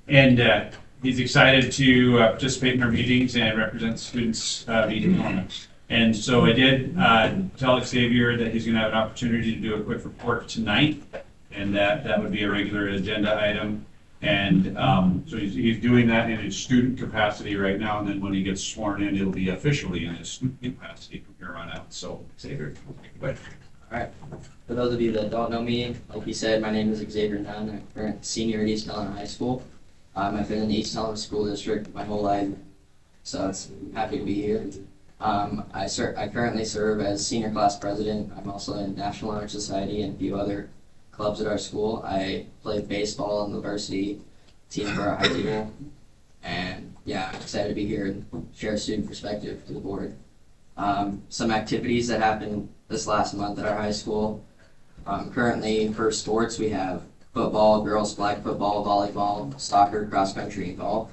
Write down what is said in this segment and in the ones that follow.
And he's excited to participate in our meetings and represent students via performance. And so I did tell Xavier that he's going to have an opportunity to do a quick report tonight, and that would be a regular agenda item. And so he's doing that in his student capacity right now, and then when he gets sworn in, it'll be officially in his student capacity from here on out. So Xavier, take it away. All right. For those of you that don't know me, like he said, my name is Xavier Nunn. I'm a current senior at East Helena High School. I've been in the East Helena School District my whole life, so it's happy to be here. I currently serve as senior class president. I'm also in National Honor Society and a few other clubs at our school. I played baseball on the varsity team for our high school, and yeah, I'm excited to be here and share a student perspective to the board. Some activities that happened this last month at our high school. Currently, for sports, we have football, girls flag football, volleyball, soccer, cross country, and golf.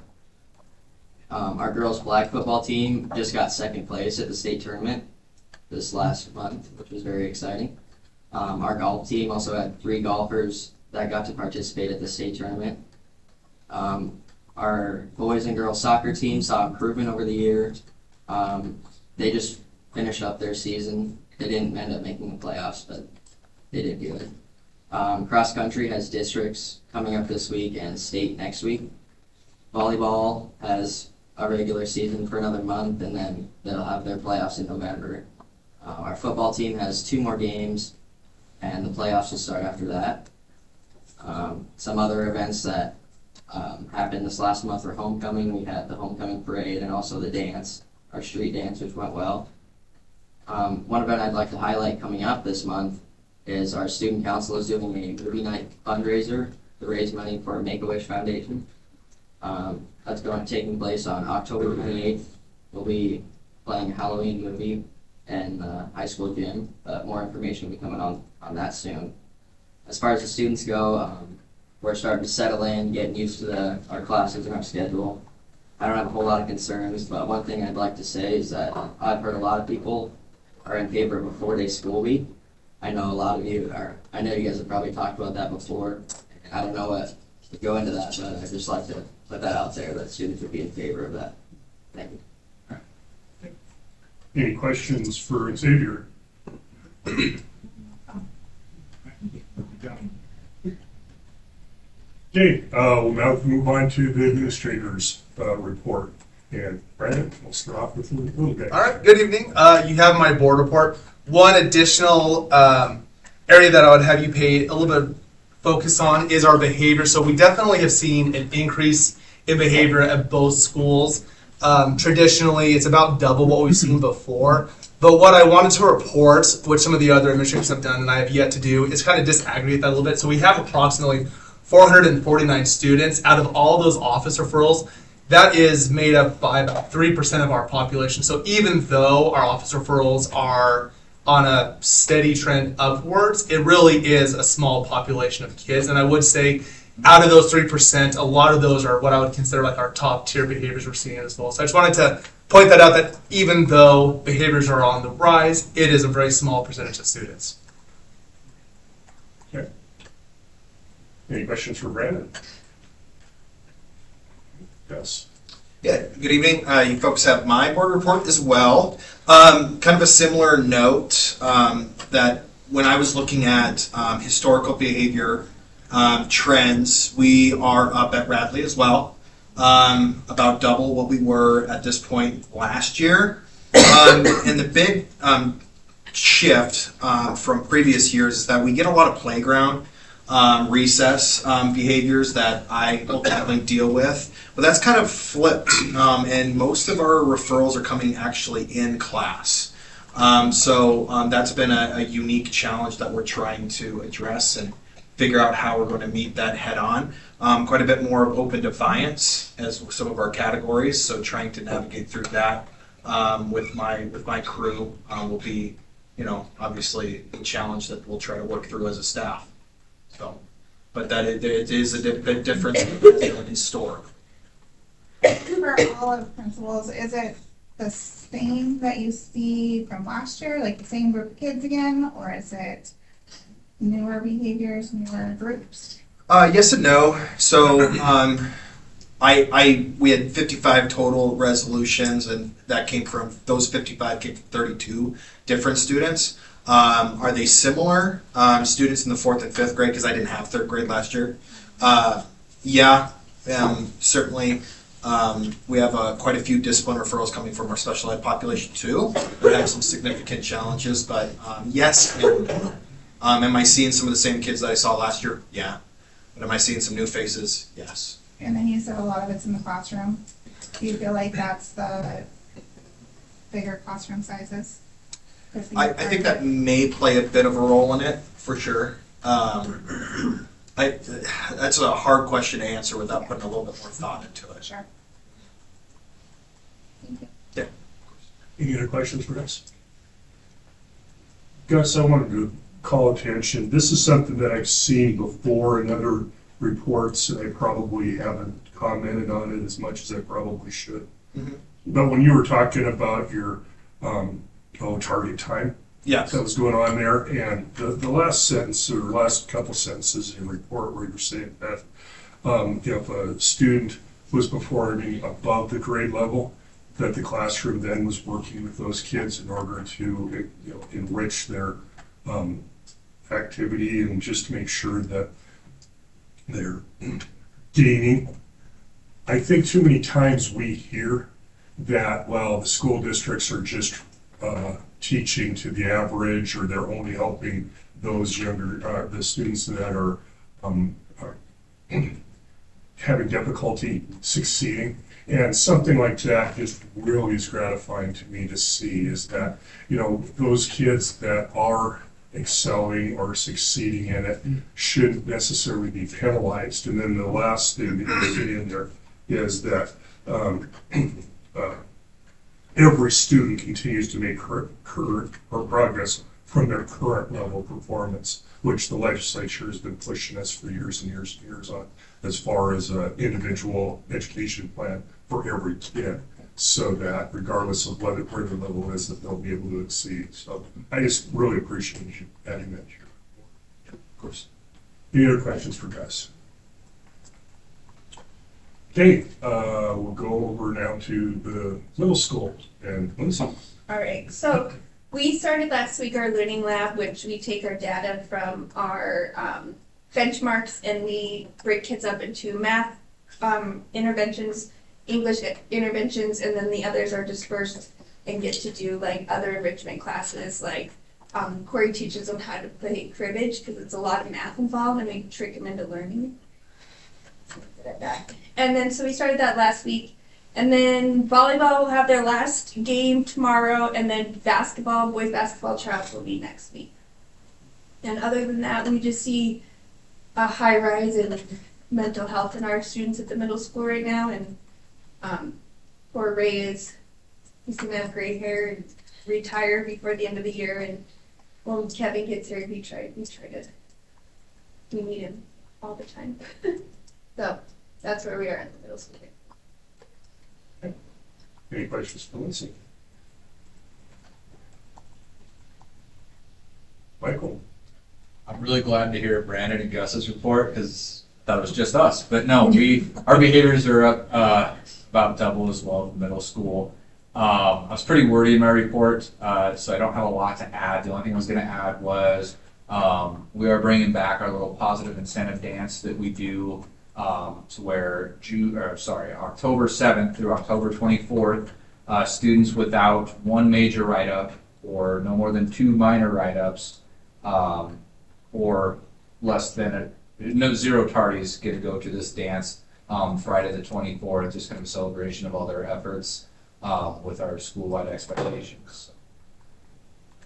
Our girls flag football team just got second place at the state tournament this last month, which was very exciting. Our golf team also had 3 golfers that got to participate at the state tournament. Our boys and girls soccer team saw improvement over the year. They just finished up their season. They didn't end up making the playoffs, but they did good. Cross country has districts coming up this week and state next week. Volleyball has a regular season for another month, and then they'll have their playoffs in November. Our football team has 2 more games, and the playoffs will start after that. Some other events that happened this last month were homecoming. We had the homecoming parade and also the dance, our street dance, which went well. One event I'd like to highlight coming up this month is our student council is doing a movie night fundraiser to raise money for Make-A-Wish Foundation. That's taking place on October 28th. We'll be playing a Halloween movie in the high school gym, but more information will be coming on that soon. As far as the students go, we're starting to settle in, getting used to our classes and our schedule. I don't have a whole lot of concerns, but one thing I'd like to say is that I've heard a lot of people are in favor of a 4-day school week. I know a lot of you are. I know you guys have probably talked about that before. I don't know what to go into that, but I'd just like to put that out there that students would be in favor of that. Thank you. Any questions for Xavier? Okay, we'll now move on to the administrator's report. And Brandon, we'll start off with a little bit. All right, good evening. You have my board report. One additional area that I would have you pay a little bit of focus on is our behavior. So we definitely have seen an increase in behavior at both schools. Traditionally, it's about double what we've seen before. But what I wanted to report, which some of the other administrators have done and I have yet to do, is kind of disaggregate that a little bit. So we have approximately 449 students out of all those office referrals. That is made up by about 3% of our population. So even though our office referrals are on a steady trend upwards, it really is a small population of kids. And I would say out of those 3%, a lot of those are what I would consider like our top tier behaviors we're seeing as well. So I just wanted to point that out, that even though behaviors are on the rise, it is a very small percentage of students. Okay. Any questions for Brandon? Yes. Yeah, good evening. You folks have my board report as well. Kind of a similar note that when I was looking at historical behavior trends, we are up at Radley as well, about double what we were at this point last year. And the big shift from previous years is that we get a lot of playground recess behaviors that I ultimately deal with. But that's kind of flipped, and most of our referrals are coming actually in class. So that's been a unique challenge that we're trying to address and figure out how we're going to meet that head on. Quite a bit more of open defiance as some of our categories, so trying to navigate through that with my crew will be, obviously a challenge that we'll try to work through as a staff. So, but that it is a bit different than historic. For all of principals, is it the same that you see from last year, like the same group of kids again, or is it newer behaviors, newer groups? Yes and no. So, we had 55 total resolutions, and that came from those 55 came from 32 different students. Are they similar? Students in the 4th and 5th grade, because I didn't have 3rd grade last year. Yeah, certainly. We have quite a few discipline referrals coming from our special ed population too. We have some significant challenges, but yes and no. Am I seeing some of the same kids that I saw last year? Yeah. But am I seeing some new faces? Yes. And then you said a lot of it's in the classroom. Do you feel like that's the bigger classroom sizes? I think that may play a bit of a role in it, for sure. That's a hard question to answer without putting a little bit more thought into it. Sure. Any other questions for us? Gus, I wanted to call attention. This is something that I've seen before in other reports, and I probably haven't commented on it as much as I probably should. Mhm. But when you were talking about your target time Yes. that was going on there, and the last sentence or last couple sentences in your report where you were saying that if a student was performing above the grade level, that the classroom then was working with those kids in order to enrich their activity and just to make sure that they're gaining. I think too many times we hear that, well, the school districts are just teaching to the average, or they're only helping those younger, the students that are having difficulty succeeding. And something like that just really is gratifying to me to see, is that, those kids that are excelling or succeeding in it shouldn't necessarily be penalized. And then the last thing that you get in there is that every student continues to make current or progress from their current level of performance, which the legislature has been pushing us for years and years and years on, as far as an individual education plan for every kid, so that regardless of where their level is, that they'll be able to exceed. So I just really appreciate you adding that here. Of course. Any other questions for Gus? Okay, we'll go over now to the middle school and Lindsay. All right, so we started last week our learning lab, which we take our data from our benchmarks and we break kids up into math interventions, English interventions, and then the others are dispersed and get to do like other enrichment classes. Like Corey teaches them how to play cribbage because it's a lot of math involved, and we trick them into learning. And then so we started that last week. And then volleyball will have their last game tomorrow, and then basketball, boys basketball tryouts will be next week. And other than that, we just see a high rise in mental health in our students at the middle school right now. And poor Ray he's gonna have gray hair and retire before the end of the year. And when Kevin gets here, we need him all the time. So that's where we are in the middle school. Any questions for Lindsay? Michael? I'm really glad to hear Brandon and Gus's report, because I thought it was just us. But no, our behaviors are up about double as well in middle school. I was pretty wordy in my report, so I don't have a lot to add. The only thing I was going to add was we are bringing back our little positive incentive dance that we do to where October 7th through October 24th, students without one major write-up or no more than 2 minor write-ups, or less than zero tardies get to go to this dance Friday the 24th, just kind of a celebration of all their efforts with our school-wide expectations.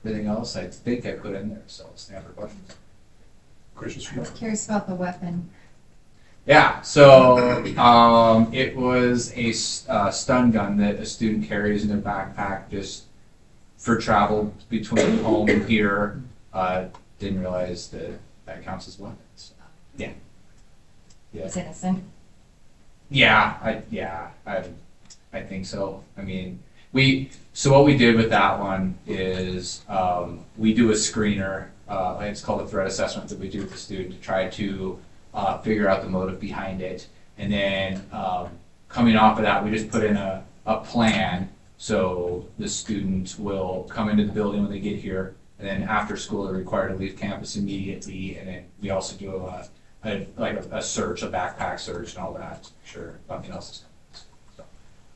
Everything else I think I put in there, so I'll stand for questions. Questions for Michael? Curious about the weapon. Yeah, so it was a stun gun that a student carries in their backpack just for travel between home and here. Didn't realize that counts as weapons. Yeah. It's innocent. I think so. I mean, so what we did with that one is we do a screener. It's called a threat assessment that we do with the student to try to figure out the motive behind it. And then coming off of that, we just put in a plan. So the students will come into the building when they get here, and then after school, they're required to leave campus immediately. And then we also do a search, a backpack search and all that. Sure, nothing else is coming. So,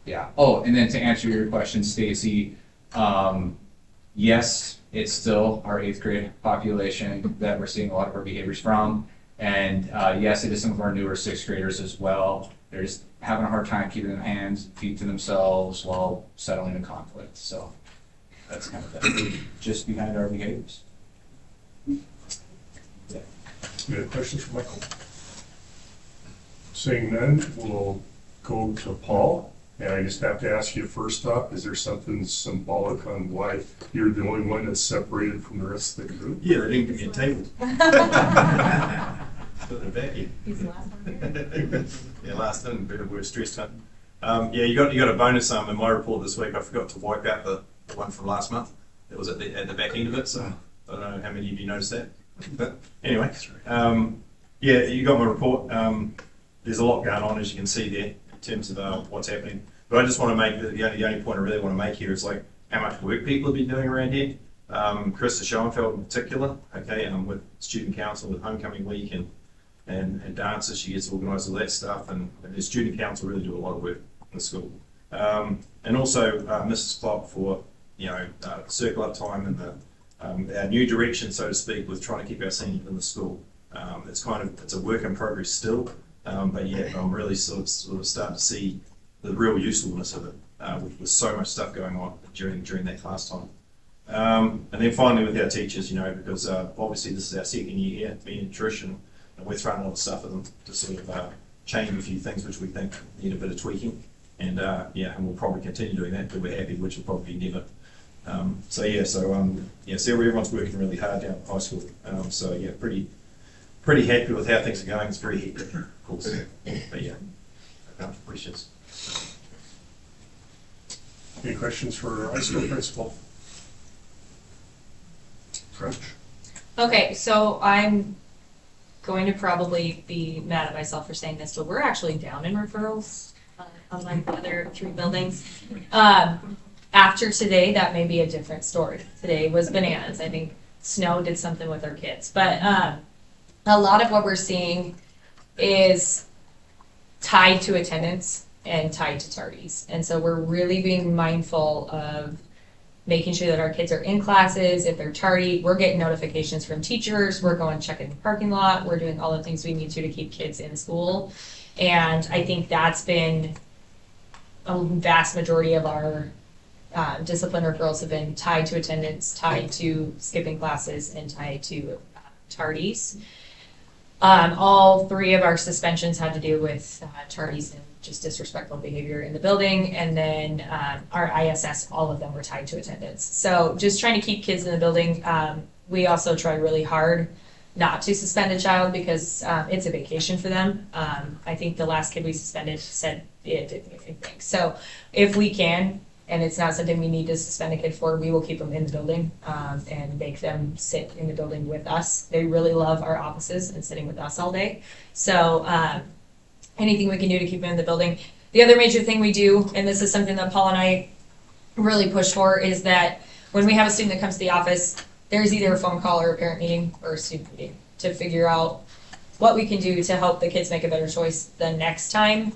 yeah. Oh, and then to answer your question, Stacy, yes, it's still our 8th grade population that we're seeing a lot of our behaviors from. And yes, it is some of our newer 6th graders as well. They're just having a hard time keeping their hands and feet to themselves while settling in conflict. So that's kind of the just behind our behaviors. Any other questions for Michael? Seeing none, we'll go to Paul. And I just have to ask you first up, is there something symbolic on why you're the only one that's separated from the rest of the group? Yeah, they didn't give me a table. Put it back in. He's the last one. Yeah, last one, but we were stressed out. Yeah, you got a bonus in my report this week. I forgot to wipe out the one from last month. It was at the back end of it, so I don't know how many of you noticed that. But anyway, yeah, you got my report. There's a lot going on, as you can see there, in terms of what's happening. But I just want to make the only point I really want to make here is like how much work people have been doing around here. Krista Schoenfeld in particular, okay, with student council, with homecoming week and dances, she gets organised all that stuff, and the student council really do a lot of work in the school. And also Mrs. Klopp for circle up time and our new direction, so to speak, with trying to keep our seniors in the school. It's a work in progress still, but yeah, I'm really sort of starting to see the real usefulness of it with so much stuff going on during that class time. And then finally with our teachers, because obviously this is our second year here, being in nutrition, and we're throwing a lot of stuff at them to sort of change a few things which we think need a bit of tweaking. And and we'll probably continue doing that, but we're happy, which will probably be never. So everyone's working really hard down at high school. So yeah, pretty happy with how things are going. It's very hectic, of course. But yeah, questions. Any questions for our high school principal? French? Okay, so I'm going to probably be mad at myself for saying this, but we're actually down in referrals, unlike the other 3 buildings. After today, that may be a different story. Today was bananas. I think snow did something with our kids. But a lot of what we're seeing is tied to attendance and tied to tardies. And so we're really being mindful of making sure that our kids are in classes. If they're tardy, we're getting notifications from teachers. We're going checking the parking lot. We're doing all the things we need to keep kids in school. And I think that's been a vast majority of our discipline referrals have been tied to attendance, tied to skipping classes, and tied to tardies. All 3 of our suspensions had to do with tardies and just disrespectful behavior in the building. And then our ISS, all of them were tied to attendance. So just trying to keep kids in the building. We also try really hard not to suspend a child because it's a vacation for them. I think the last kid we suspended said it didn't do anything. So if we can, and it's not something we need to suspend a kid for, we will keep them in the building and make them sit in the building with us. They really love our offices and sitting with us all day. So anything we can do to keep them in the building. The other major thing we do, and this is something that Paul and I really push for, is that when we have a student that comes to the office, there's either a phone call or a parent meeting or a student meeting to figure out what we can do to help the kids make a better choice the next time.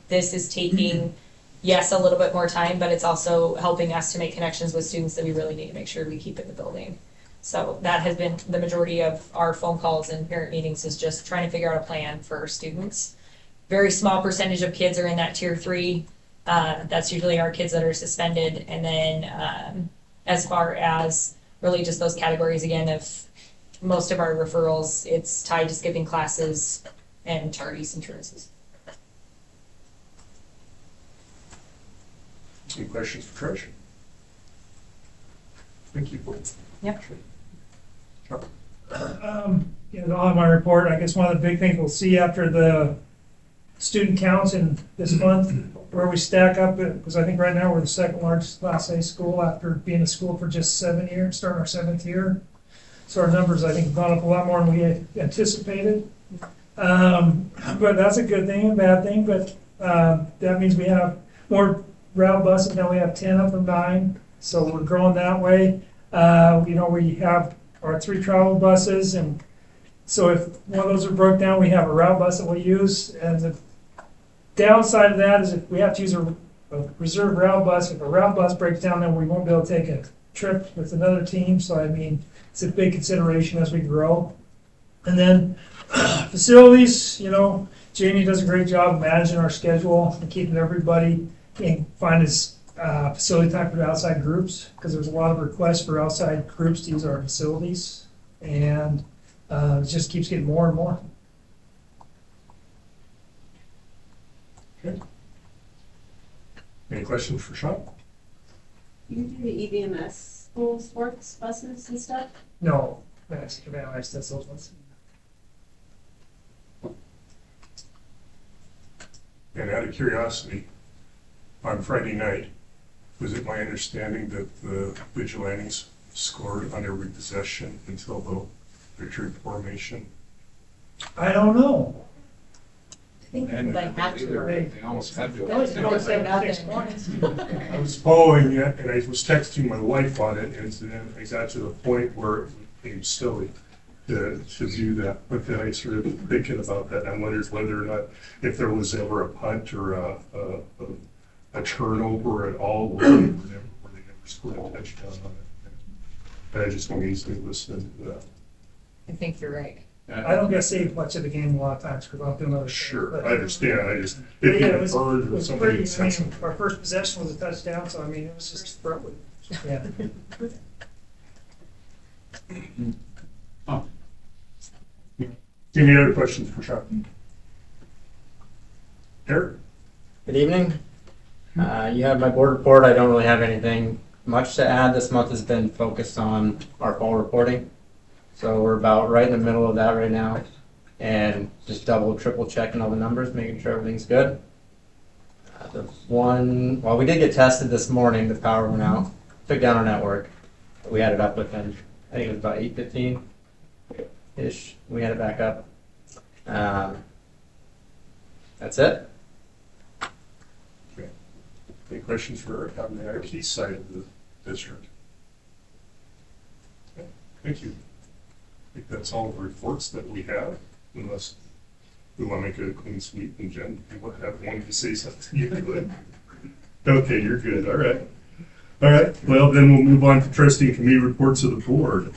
This is taking, yes, a little bit more time, but it's also helping us to make connections with students that we really need to make sure we keep in the building. So that has been the majority of our phone calls and parent meetings, is just trying to figure out a plan for our students. Very small percentage of kids are in that tier 3. That's usually our kids that are suspended. And then as far as really just those categories, again, of most of our referrals, it's tied to skipping classes and tardies and truancies. Any questions for Trish? Thank you. Yep. On my report, I guess one of the big things we'll see after the student counts in this month, where we stack up, because I think right now we're the 2nd largest Class A school after being a school for just 7 years, starting our 7th year. So our numbers, I think, have gone up a lot more than we had anticipated. But that's a good thing and bad thing, but, that means we have more route buses, now we have 10 up from 9, so we're growing that way. We have our 3 travel buses, and so if one of those are broke down, we have a route bus that we use, and the downside of that is if we have to use a reserve route bus, if a route bus breaks down, then we won't be able to take a trip with another team, so I mean, it's a big consideration as we grow. And then facilities, Jamie does a great job managing our schedule and keeping everybody can find his facility time for outside groups, because there's a lot of requests for outside groups to use our facilities, and it just keeps getting more and more. Any questions for Sean? You do the EVMS school sports buses and stuff? No, that's those ones. And out of curiosity, on Friday night, was it my understanding that the Vigilantes scored on every possession until the victory formation? I don't know. I think they had to. They almost had to. Don't say nothing. I was following it, and I was texting my wife on it, and then I got to the point where it became silly to do that. But then I started thinking about that, and I wondered whether or not, if there was ever a punt or a turnover at all, where they never scored a touchdown on it. But I just amazed me listening to that. I think you're right. I don't get saved much of the game a lot of times because I'm doing other Sure, things. I understand. I just, But if yeah, you it was heard or somebody pretty, said something. our first possession was a touchdown, so I mean, it was just, yeah. Any other questions for Sean? Eric? Good evening. You have my board report. I don't really have anything much to add. This month has been focused on our fall reporting. So we're about right in the middle of that right now. And just triple checking all the numbers, making sure everything's good. We did get tested this morning. The power went out, took down our network. We had it up within, I think it was about 8:15-ish. We had it back up. That's it. Any questions for Eric on the IT side of the district? Okay, thank you. I think that's all the reports that we have, unless we want to make a clean sweep and Jen, you have one to say something, you could. Okay, you're good, all right. All right, well, then we'll move on to trustee and committee reports of the board.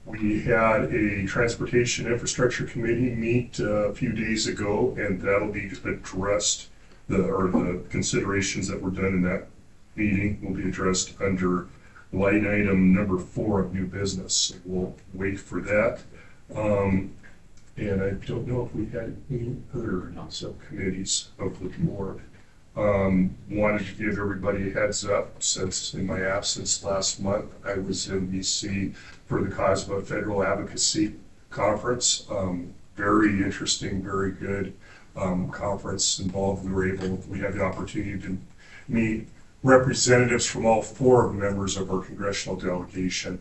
We had a transportation infrastructure committee meet a few days ago, and that'll be addressed. The considerations that were done in that meeting will be addressed under line item number 4 of new business. So we'll wait for that. And I don't know if we had any other subcommittees of the board. Wanted to give everybody a heads up, since in my absence last month, I was in DC for the COSBA Federal Advocacy Conference. Very interesting, very good conference involved. We had the opportunity to meet representatives from all 4 members of our congressional delegation.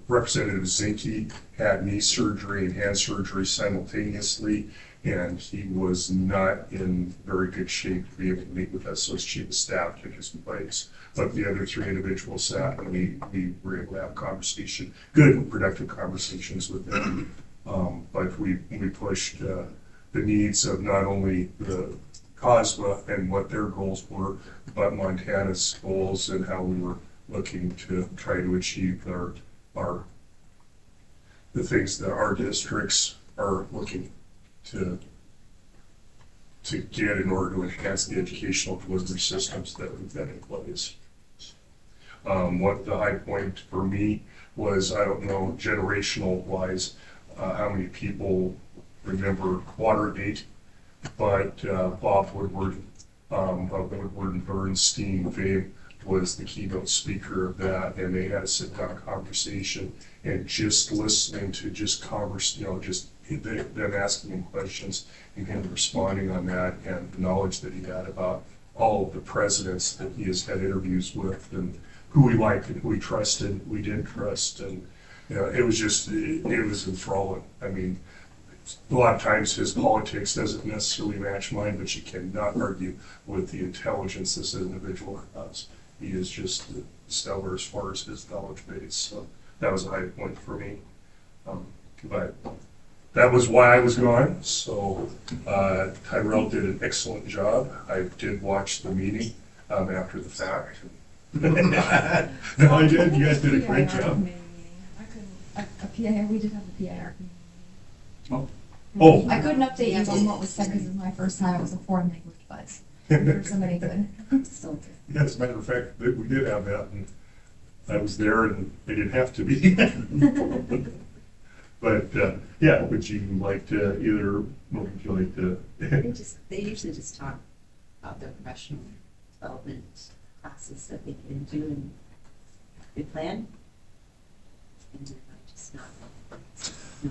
Representative Zinke had knee surgery and hand surgery simultaneously, and he was not in very good shape to be able to meet with us, so his chief of staff took his place. But the other 3 individuals sat, and we were able to have conversation, good and productive conversations with them. But we pushed the needs of not only the COSBA and what their goals were, but Montana's goals and how we were looking to try to achieve the things that our districts are looking to get in order to enhance the educational delivery systems that we've got in place. What the high point for me was, I don't know, generational wise, how many people remember Watergate, but Bob Woodward of Woodward and Bernstein fame was the keynote speaker of that, and they had a sit-down conversation, and just listening to just them asking him questions and him responding on that, and the knowledge that he had about all of the presidents that he has had interviews with, and who we liked and who we trusted, we didn't trust, and it was enthralling. I mean, a lot of times his politics doesn't necessarily match mine, but you cannot argue with the intelligence this individual has. He is just stellar as far as his knowledge base. So that was a high point for me. But that was why I was gone. So Tyrell did an excellent job. I did watch the meeting after the fact. No, I did. You guys did a great job. We did have a PIR. Oh. I couldn't update you on what was said because it was my first time. It was a foreign language, but for somebody good. Still. Yeah, as a matter of fact, we did have that, and I was there, and they didn't have to be. But yeah, would you like to what would you like to? They usually just talk about their professional development classes that they can do and they plan. And just not.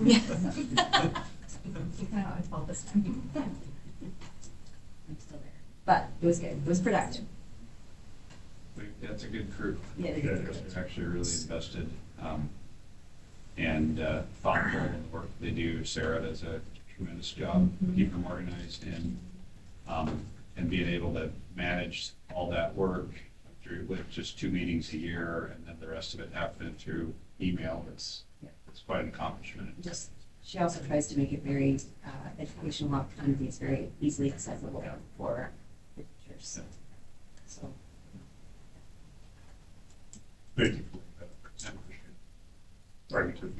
Yeah. I told this time. I'm still there. But it was good. It was productive. That's a good crew. Yeah, It's actually really invested and thoughtful in the work they do. Sarah does a tremendous job keeping them organized and being able to manage all that work through with just 2 meetings a year and then the rest of it happening through email. It's quite an accomplishment. She also tries to make it very educational opportunities, very easily accessible for the teachers. So. Thank you. Sorry, to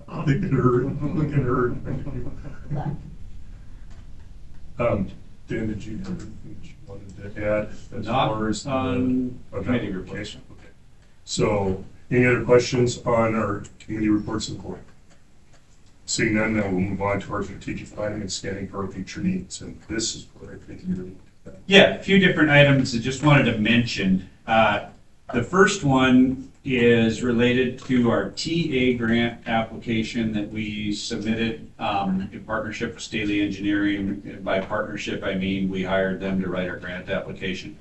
Look at her. Dan, did you have anything that you wanted to add as far as committee reports? Okay. So, any other questions on our committee reports of the board? Seeing none, then we'll move on to our strategic planning and scanning for our future needs. And this is what I think you're really. Yeah, a few different items I just wanted to mention. The first one is related to our TA grant application that we submitted in partnership with Staley Engineering. By partnership, I mean we hired them to write our grant application.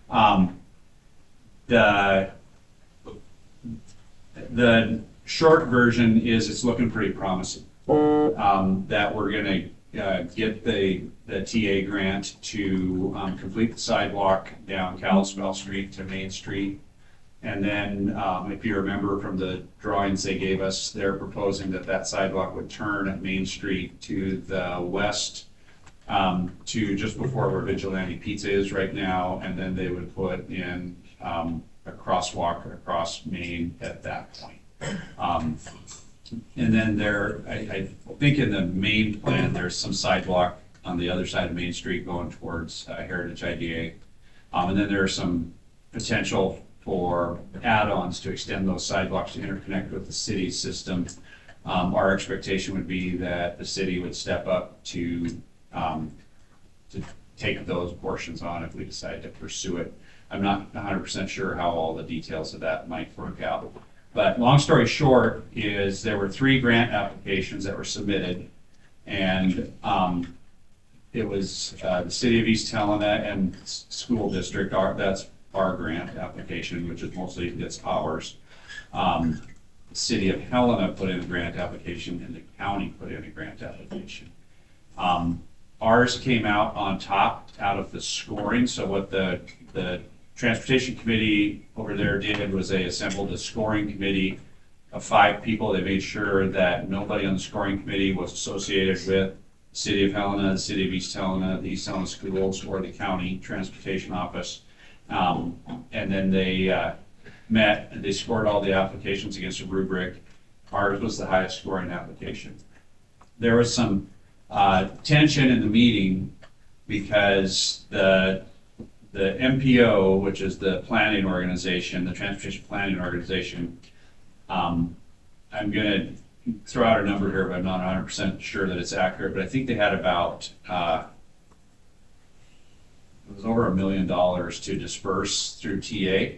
The short version is it's looking pretty promising. That we're going to get the TA grant to complete the sidewalk down Kalispell Street to Main Street. And then if you remember from the drawings they gave us, they're proposing that sidewalk would turn at Main Street to the west to just before where Vigilante Pizza is right now. And then they would put in a crosswalk across Main at that point. And then I think in the main plan, there's some sidewalk on the other side of Main Street going towards Heritage IDA. And then there's some potential for add-ons to extend those sidewalks to interconnect with the city system. Our expectation would be that the city would step up to take those portions on if we decide to pursue it. I'm not 100% sure how all the details of that might work out. But long story short is there were 3 grant applications that were submitted, and it was the City of East Helena and School District. That's our grant application, which is mostly it's ours. The City of Helena put in a grant application, and the county put in a grant application. Ours came out on top out of the scoring. So what the Transportation Committee over there did was they assembled a scoring committee of 5 people. They made sure that nobody on the scoring committee was associated with the City of Helena, the City of East Helena, the East Helena Schools, or the county transportation office. And then they met and they scored all the applications against a rubric. Ours was the highest scoring application. There was some tension in the meeting because the MPO, which is the planning organization, the transportation planning organization, I'm going to throw out a number here, but I'm not 100% sure that it's accurate, but I think they had about, it was over $1 million to disperse through TA.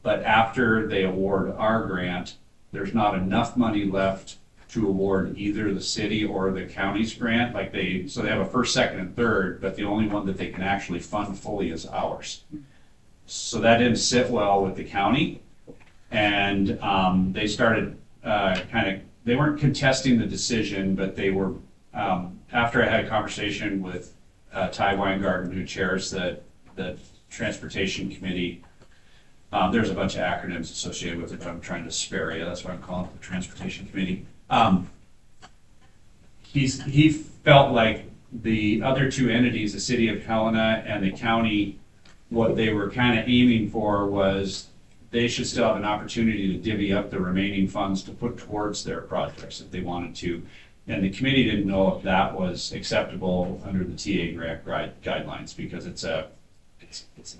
But after they award our grant, there's not enough money left to award either the city or the county's grant. So they have a first, second, and third, but the only one that they can actually fund fully is ours. So that didn't sit well with the county, and they started they weren't contesting the decision, but they were, after I had a conversation with Ty Weingarten, who chairs the Transportation Committee. There's a bunch of acronyms associated with it, but I'm trying to spare you. That's why I'm calling it the Transportation Committee. He felt like the other two entities, the city of Helena and the county, what they were kind of aiming for was they should still have an opportunity to divvy up the remaining funds to put towards their projects if they wanted to. And the committee didn't know if that was acceptable under the TA grant guidelines, because it's an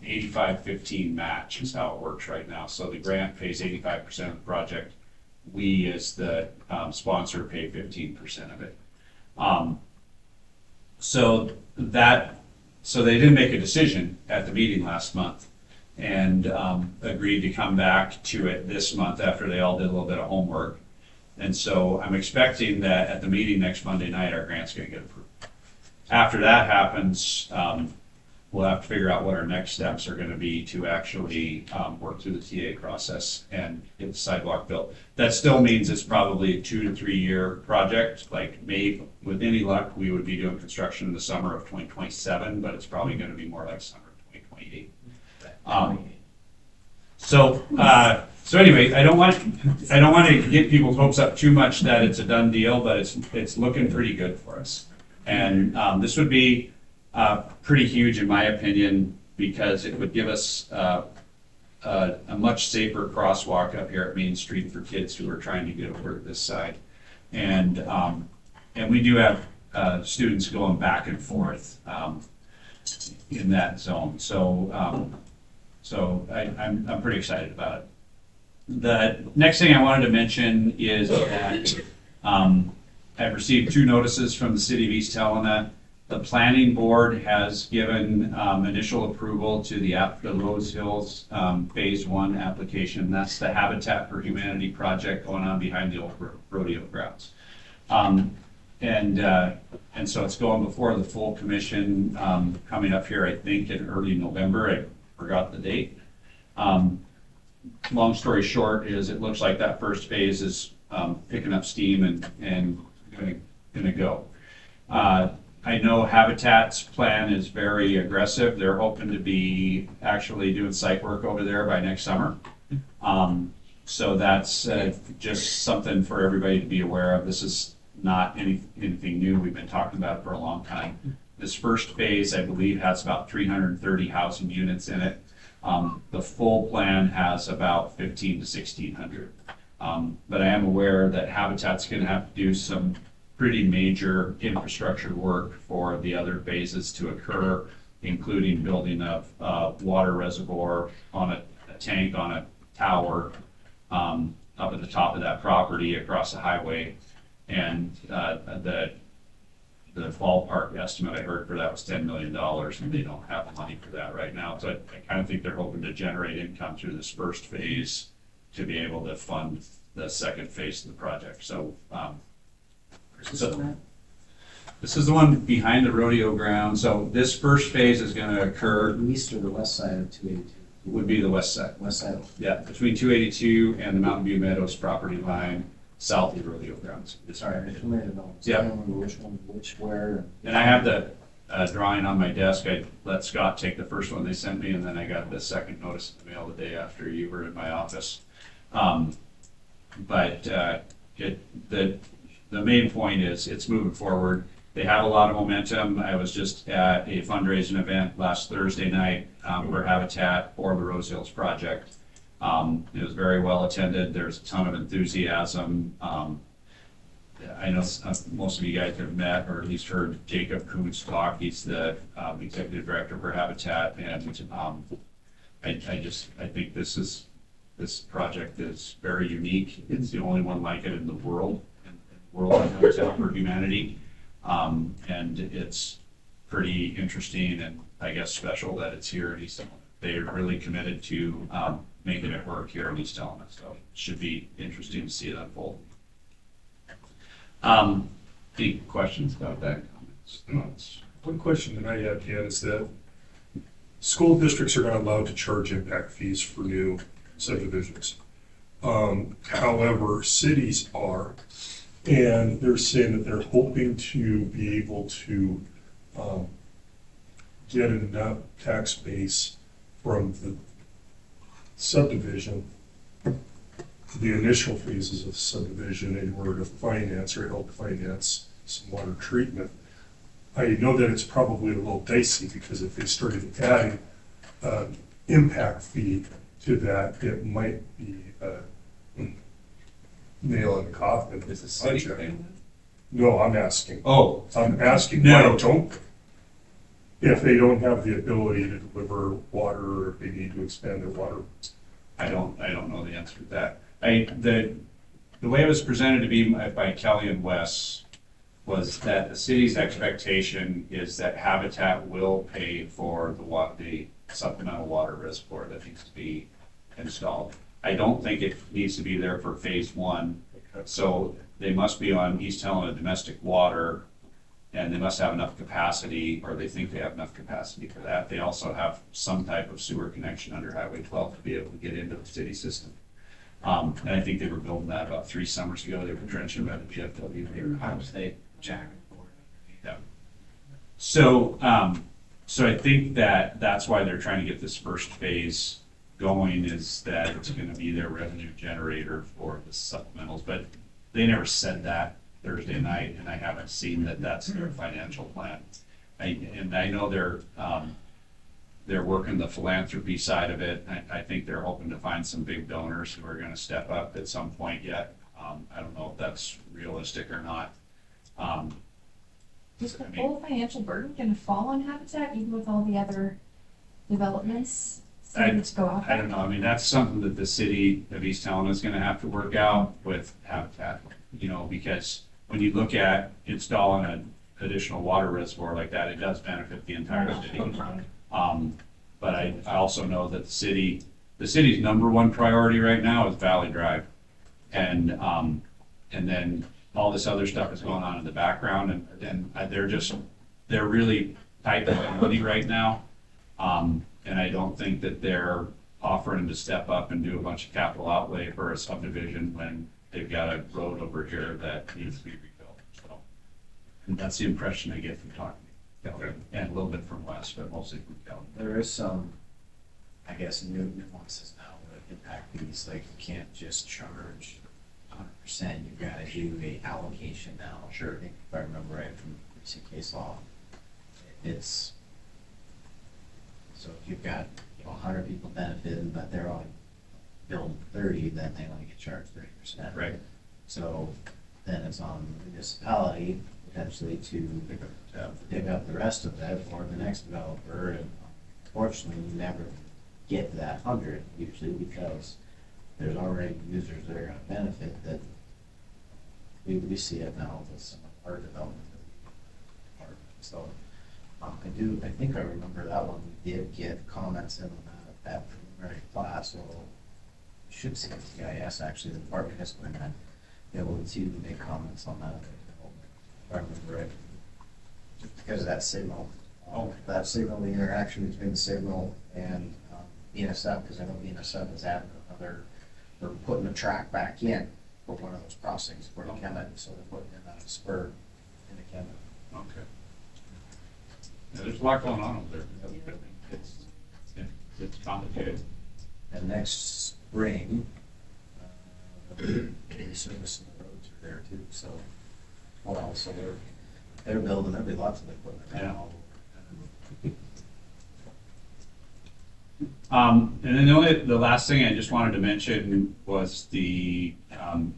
85-15 match is how it works right now. So the grant pays 85% of the project. We, as the sponsor, pay 15% of it. So they didn't make a decision at the meeting last month, and agreed to come back to it this month after they all did a little bit of homework. And so I'm expecting that at the meeting next Monday night, our grant's going to get approved. After that happens, we'll have to figure out what our next steps are going to be to actually work through the TA process and get the sidewalk built. That still means it's probably a 2 to 3 year project. Like, maybe with any luck, we would be doing construction in the summer of 2027, but it's probably going to be more like summer of 2028. So anyway, I don't want to get people's hopes up too much that it's a done deal, but it's looking pretty good for us. And this would be pretty huge in my opinion, because it would give us a much safer crosswalk up here at Main Street for kids who are trying to get over to this side. And we do have students going back and forth in that zone. So I'm pretty excited about it. The next thing I wanted to mention is that I've received 2 notices from the city of East Helena. The planning board has given initial approval to the Rose Hills Phase 1 application. That's the Habitat for Humanity project going on behind the old rodeo grounds. And so it's going before the full commission coming up here, I think, in early November. I forgot the date. Long story short is it looks like that first phase is picking up steam and going to go. I know Habitat's plan is very aggressive. They're hoping to be actually doing site work over there by next summer. So that's just something for everybody to be aware of. This is not anything new. We've been talking about it for a long time. This first phase, I believe, has about 330 housing units in it. The full plan has about 1,500 to 1,600. But I am aware that Habitat's going to have to do some pretty major infrastructure work for the other phases to occur, including building a water reservoir on a tank on a tower up at the top of that property across the highway. And the ballpark estimate I heard for that was $10 million, and they don't have the money for that right now. So I kind of think they're hoping to generate income through this first phase to be able to fund the second phase of the project. So this is the one behind the rodeo ground. So this first phase is going to occur. The east or the west side of 282? Would be the west side. West side. Yeah, between 282 and the Mountain View Meadows property line, south of rodeo grounds. Sorry, I didn't know. Yeah. I don't remember which one, which, where. And I have the drawing on my desk. I let Scott take the first one they sent me, and then I got the second notice in the mail the day after you were in my office. But the main point is it's moving forward. They have a lot of momentum. I was just at a fundraising event last Thursday night for Habitat for the Rose Hills project. It was very well attended. There's a ton of enthusiasm. I know most of you guys have met or at least heard Jacob Kuntz talk. He's the executive director for Habitat, and I think this project is very unique. It's the only one like it in the world, of Habitat for Humanity, and it's pretty interesting and I guess special that it's here in East Helena. They're really committed to making it work here in East Helena, so it should be interesting to see it unfold. Any questions about that? Comments? One question that I have, Ken, is that school districts are not allowed to charge impact fees for new subdivisions. However, cities are, and they're saying that they're hoping to be able to get enough tax base from the subdivision, the initial phases of subdivision, in order to finance or help finance some water treatment. I know that it's probably a little dicey, because if they started adding impact fee to that, it might be a nail in the coffin. Is the city paying No, I'm asking. Oh. I'm asking, No. why don't, if they don't have the ability to deliver water, or if they need to expand their water. I don't know the answer to that. The way it was presented to me by Kelly and Wes was that the city's expectation is that Habitat will pay for the supplemental water reservoir that needs to be installed. I don't think it needs to be there for phase one. So they must be on East Helena domestic water, and they must have enough capacity, or they think they have enough capacity for that. They also have some type of sewer connection under Highway 12 to be able to get into the city system. And I think they were building that about 3 summers ago. They were drenching by the VFW. They were Ohio State, Jack. Yeah. So I think that's why they're trying to get this first phase going, is that it's going to be their revenue generator for the supplementals. But they never said that Thursday night, and I haven't seen that that's their financial plan. I know they're working the philanthropy side of it. I think they're hoping to find some big donors who are going to step up at some point yet. I don't know if that's realistic or not. Is the whole financial burden gonna fall on Habitat, even with all the other developments starting to go out I there? don't know. I mean, that's something that the city of East Helena is going to have to work out with Habitat, because when you look at installing an additional water reservoir like that, it does benefit the entire city. But I also know that the city's number one priority right now is Valley Drive. And then all this other stuff is going on in the background, and they're really tight on money right now. And I don't think that they're offering to step up and do a bunch of capital outlay for a subdivision when they've got a road over here that needs to be rebuilt. So, and that's the impression I get from talking to Kelly, and a little bit from Wes, but mostly from Kelly. There is some, I guess, new nuances now with impact fees. Like, you can't just charge 100%. You've got to do a allocation now. Sure. I think if I remember right from recent case law, it's so if you've got 100 people benefiting, but they're only billed 30, then they only get charged 30%. Right. So then it's on the municipality potentially to dig up the rest of that for the next developer. And unfortunately, you never get to that 100 usually, because there's already users that are going to benefit. That we see it now with some of our development. So I think I remember that one. We did get comments in on that preliminary class. So we should see TIS actually. The department is going to be able to make comments on that. If I remember right, just because of that signal. That signal, the interaction between the signal and BNSF, because I know BNSF is adding another. They're putting a track back in for one of those crossings for the Kemet, so they're putting in a spur in the Kemet. Okay. Yeah, there's a lot going on over there. It's complicated. And next spring, they're servicing the roads are there too. So, so they're building. There'll be lots of equipment. Yeah. And then the last thing I just wanted to mention was the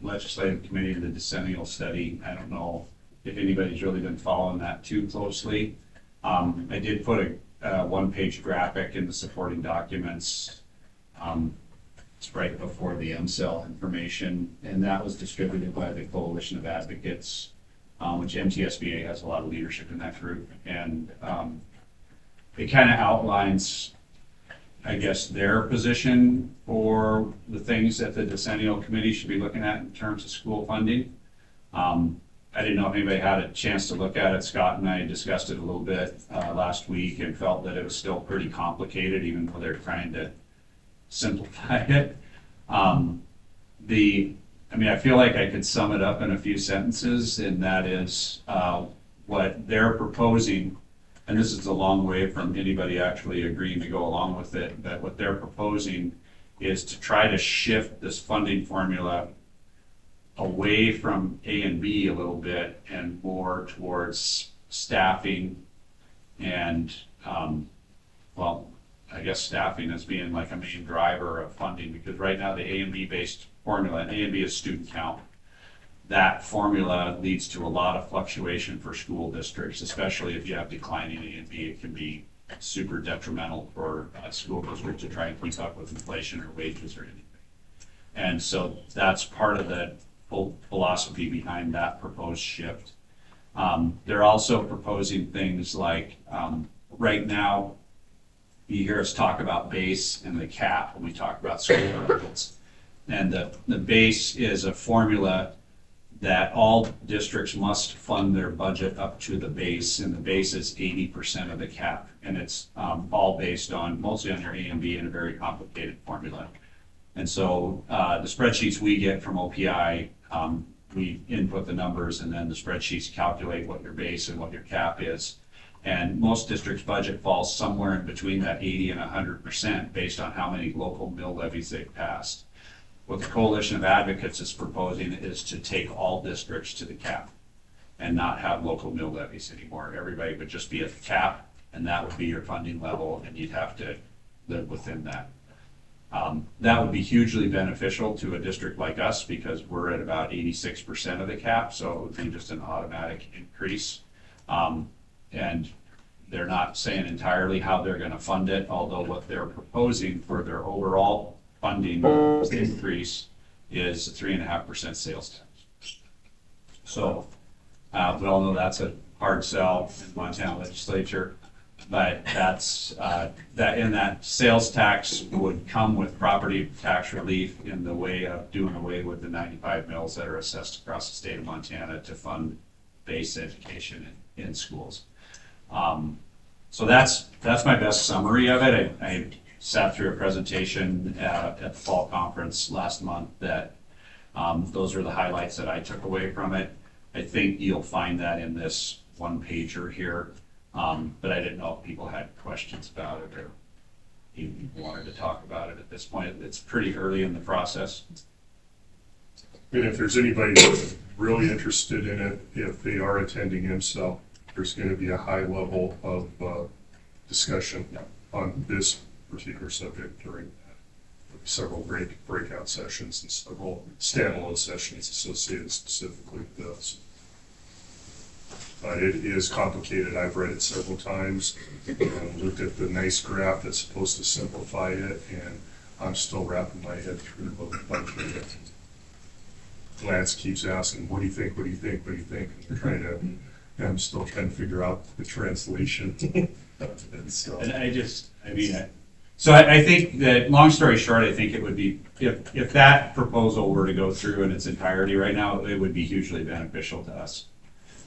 legislative committee of the decennial study. I don't know if anybody's really been following that too closely. I did put a one-page graphic in the supporting documents. It's right before the MCEL information, and that was distributed by the Coalition of Advocates, which MTSBA has a lot of leadership in that group. And it kind of outlines, I guess, their position for the things that the decennial committee should be looking at in terms of school funding. I didn't know if anybody had a chance to look at it. Scott and I discussed it a little bit last week and felt that it was still pretty complicated, even though they're trying to simplify it. I feel like I could sum it up in a few sentences, and that is what they're proposing, and this is a long way from anybody actually agreeing to go along with it, but what they're proposing is to try to shift this funding formula away from A and B a little bit and more towards staffing and, well, I guess staffing as being like a main driver of funding, because right now the A and B based formula, and A and B is student count, that formula leads to a lot of fluctuation for school districts, especially if you have declining A and B. It can be super detrimental for a school district to try and keep up with inflation or wages or anything. And so that's part of the whole philosophy behind that proposed shift. They're also proposing things like, right now, you hear us talk about base and the cap when we talk about school budgets. And the base is a formula that all districts must fund their budget up to the base, and the base is 80% of the cap. And it's all based on, mostly on your A and B in a very complicated formula. And so the spreadsheets we get from OPI, we input the numbers, and then the spreadsheets calculate what your base and what your cap is. And most districts' budget falls somewhere in between that 80 and 100% based on how many local mill levies they've passed. What the Coalition of Advocates is proposing is to take all districts to the cap and not have local mill levies anymore. Everybody would just be at the cap, and that would be your funding level, and you'd have to live within that. That would be hugely beneficial to a district like us because we're at about 86% of the cap, so it would be just an automatic increase. And they're not saying entirely how they're going to fund it, although what they're proposing for their overall funding increase is a 3.5% sales tax. So we all know that's a hard sell in the Montana legislature, but that's that sales tax would come with property tax relief in the way of doing away with the 95 mills that are assessed across the state of Montana to fund base education in schools. So that's my best summary of it. I sat through a presentation at the fall conference last month that those are the highlights that I took away from it. I think you'll find that in this one pager here, but I didn't know if people had questions about it or even wanted to talk about it at this point. It's pretty early in the process. And if there's anybody that's really interested in it, if they are attending IMSA, there's going to be a high level of discussion on this particular subject during that. There'll be several breakout sessions and several standalone sessions associated specifically with this. But it is complicated. I've read it several times and looked at the nice graph that's supposed to simplify it, and I'm still wrapping my head through a bunch of it. Lance keeps asking, what do you think, what do you think, what do you think? And I'm still trying to figure out the translation. So I think that, long story short, I think it would be, if that proposal were to go through in its entirety right now, it would be hugely beneficial to us.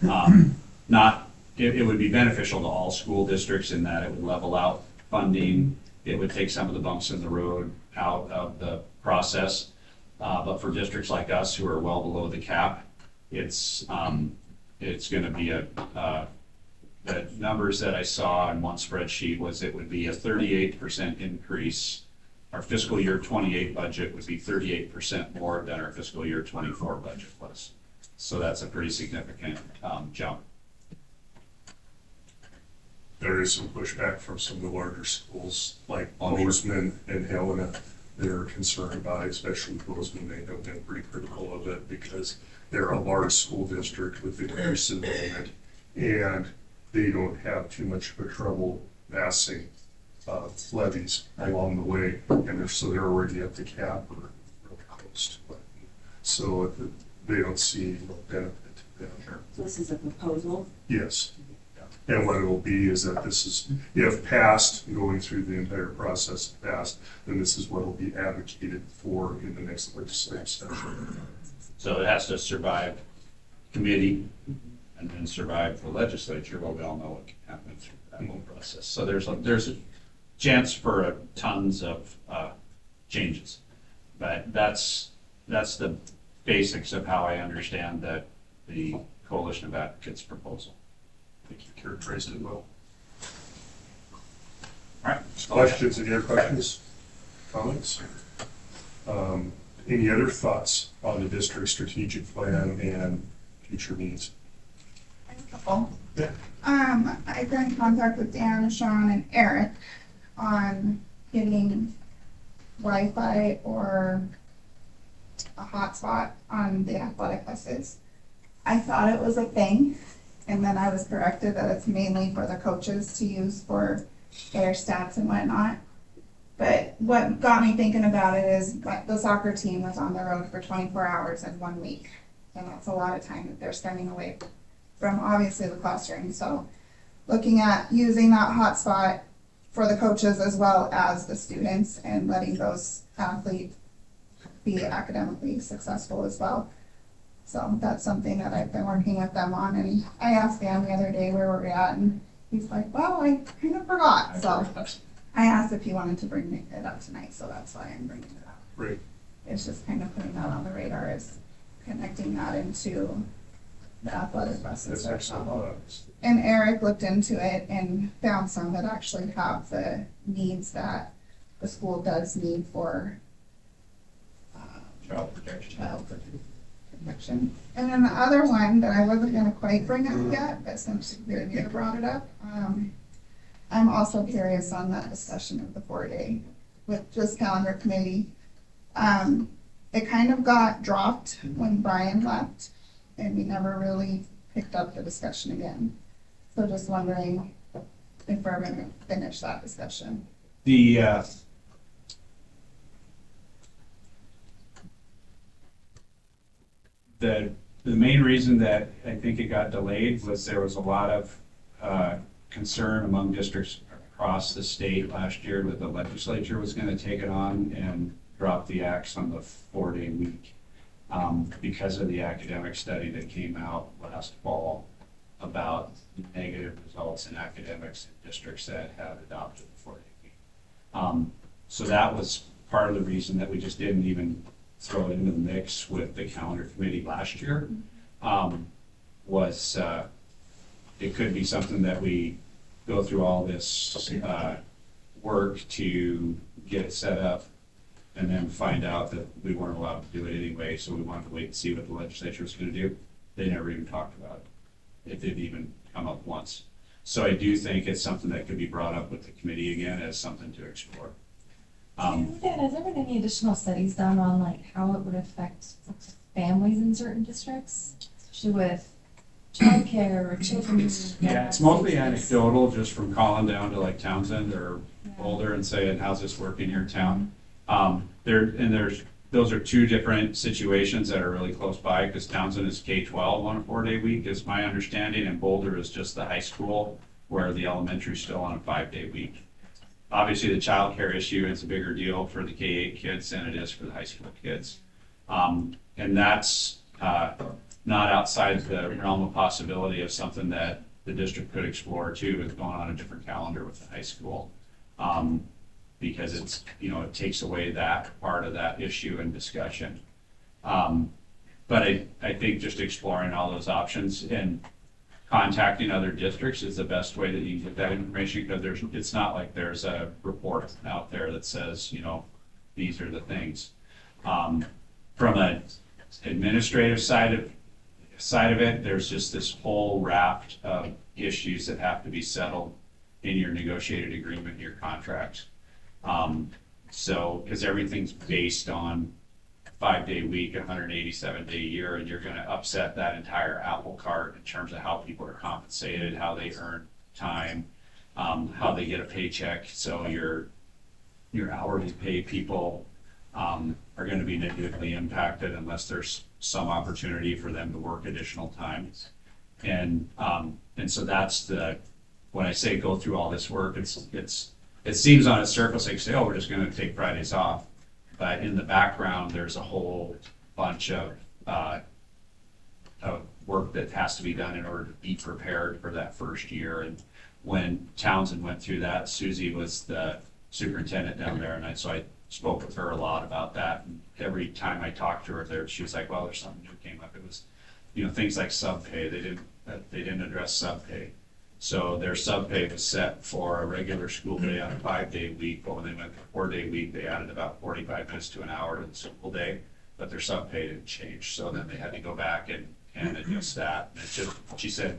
It would be beneficial to all school districts in that it would level out funding. It would take some of the bumps in the road out of the process. But for districts like us who are well below the cap, it's going to be the numbers that I saw in one spreadsheet was it would be a 38% increase. Our fiscal year 28 budget would be 38% more than our fiscal year 24 budget was. So that's a pretty significant jump. There is some pushback from some of the larger schools like Bozeman and Helena. They're concerned about it, especially Bozeman. They have been pretty critical of it because they're a large school district with increased enrollment, and they don't have too much of a trouble passing levies along the way, and so they're already at the cap or really close to it. So they don't see any real benefit to them. So this is a proposal? Yes. And what it will be is that this is, if passed, going through the entire process passed, then this is what will be advocated for in the next legislative session. So it has to survive committee and then survive the legislature. Well, we all know what can happen through that whole process. So there's a chance for tons of changes, but that's that's the basics of how I understand the Coalition of Advocates proposal. I think you characterized it well. All right. Questions, any other questions, comments? Any other thoughts on the district strategic plan and future needs? I have a couple. Yeah. I've been in contact with Dan, Sean, and Eric on getting Wi-Fi or a hotspot on the athletic buses. I thought it was a thing, and then I was corrected that it's mainly for the coaches to use for their stats and whatnot. But what got me thinking about it is the soccer team was on the road for 24 hours in 1 week. And that's a lot of time that they're spending away from obviously the classroom. So looking at using that hotspot for the coaches as well as the students and letting those athletes be academically successful as well. So that's something that I've been working with them on. And I asked Dan the other day where we're at, and he's like, well, I kind of forgot. So I asked if he wanted to bring it up tonight, so that's why I'm bringing it up. Great. It's just kind of putting that on the radar, is connecting that into the athletic buses. That's excellent. And Eric looked into it and found some that actually have the needs that the school does need for Child protection. Protection. And then the other one that I wasn't going to quite bring up yet, but since you brought it up, I'm also curious on that discussion of the 4-day with just calendar committee. It kind of got dropped when Brian left, and we never really picked up the discussion again. So just wondering if we're going to finish that discussion. The main reason that I think it got delayed was there was a lot of concern among districts across the state last year that the legislature was going to take it on and drop the axe on the 4-day week because of the academic study that came out last fall about negative results in academics in districts that have adopted the 4-day week. So that was part of the reason that we just didn't even throw it into the mix with the calendar committee last year. It could be something that we go through all this work to get it set up and then find out that we weren't allowed to do it anyway, so we wanted to wait and see what the legislature was going to do. They never even talked about it. It didn't even come up once. So I do think it's something that could be brought up with the committee again as something to explore. Dan, has there been any additional studies done on like how it would affect families in certain districts, especially with childcare or children? Yeah, it's mostly anecdotal, just from calling down to like Townsend or Boulder and saying, how's this work in your town? Those are two different situations that are really close by, because Townsend is K-12 on a 4-day week, is my understanding, and Boulder is just the high school, where the elementary is still on a 5-day week. Obviously, the child care issue is a bigger deal for the K-8 kids than it is for the high school kids. And that's not outside the realm of possibility of something that the district could explore too, is going on a different calendar with the high school. Because it's, it takes away that part of that issue and discussion. But I think just exploring all those options and contacting other districts is the best way that you can get that information, because it's not like there's a report out there that says, these are the things. From an administrative side of it, there's just this whole raft of issues that have to be settled in your negotiated agreement, your contract. Because everything's based on 5-day week, 187-day year, and you're going to upset that entire apple cart in terms of how people are compensated, how they earn time, how they get a paycheck. So your hourly pay people are going to be negatively impacted unless there's some opportunity for them to work additional time. And so that's when I say go through all this work, it seems on its surface like, say, oh, we're just going to take Fridays off. But in the background, there's a whole bunch of work that has to be done in order to be prepared for that first year. And when Townsend went through that, Susie was the superintendent down there, and so spoke with her a lot about that. And every time I talked to her there, she was like, well, there's something new came up. It was, things like sub pay. They didn't address sub pay. So their sub pay was set for a regular school day on a 5-day week, but when they went to a 4-day week, they added about 45 minutes to an hour to the school day, but their sub pay didn't change. So then they had to go back and adjust that. And it just, she said,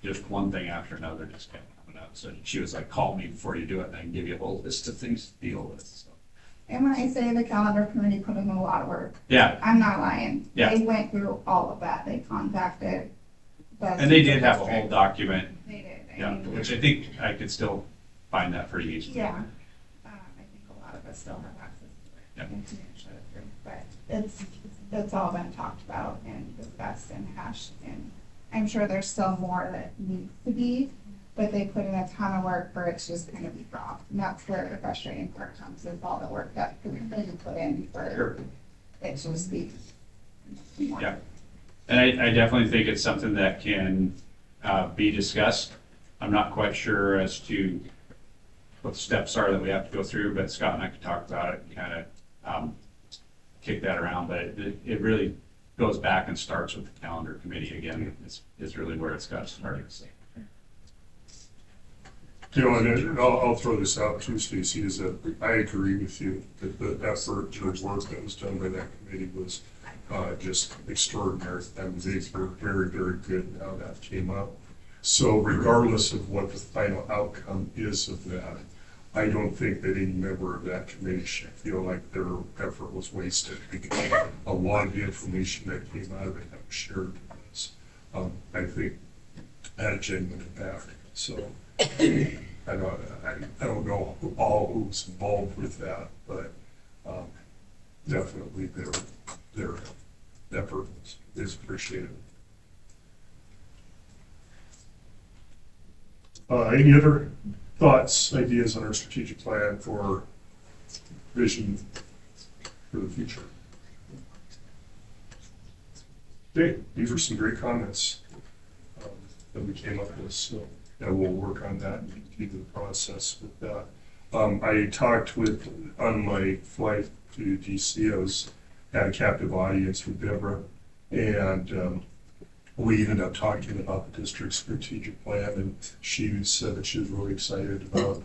just one thing after another just kept coming up. So she was like, call me before you do it, and I can give you a whole list of things to deal with. So. And when I say the calendar committee put in a lot of work, Yeah. I'm not lying. Yeah. They went through all of that. They contacted. And they did have a whole document. They did. Yeah, which I think I could still find that pretty easily. Yeah. I think a lot of us still have access to it. Yeah. And to share it through. But it's all been talked about and discussed and hashed, and I'm sure there's still more that needs to be, but they put in a ton of work for it's just gonna be dropped. And that's where the frustrating part comes, is all the work that we put in for it to just be more. Yeah. And I definitely think it's something that can be discussed. I'm not quite sure as to what the steps are that we have to go through, but Scott and I could talk about it and kind of kick that around. But it really goes back and starts with the calendar committee again. It's really where it's got started. So. And I'll throw this out too, Stacy, is that I agree with you that the effort, the work that was done by that committee was just extraordinary. And they were very, very good how that came up. So regardless of what the final outcome is of that, I don't think that any member of that committee should feel like their effort was wasted, because a lot of the information that came out of it that was shared with us, I think had a genuine impact. So I don't know all who's involved with that, but definitely their effort is appreciated. Any other thoughts, ideas on our strategic plan for vision for the future? Okay, these are some great comments that we came up with, so we'll work on that and continue the process with that. I talked on my flight to DC, I was at a captive audience with Deborah, and we ended up talking about the district's strategic plan, and she said that she was really excited about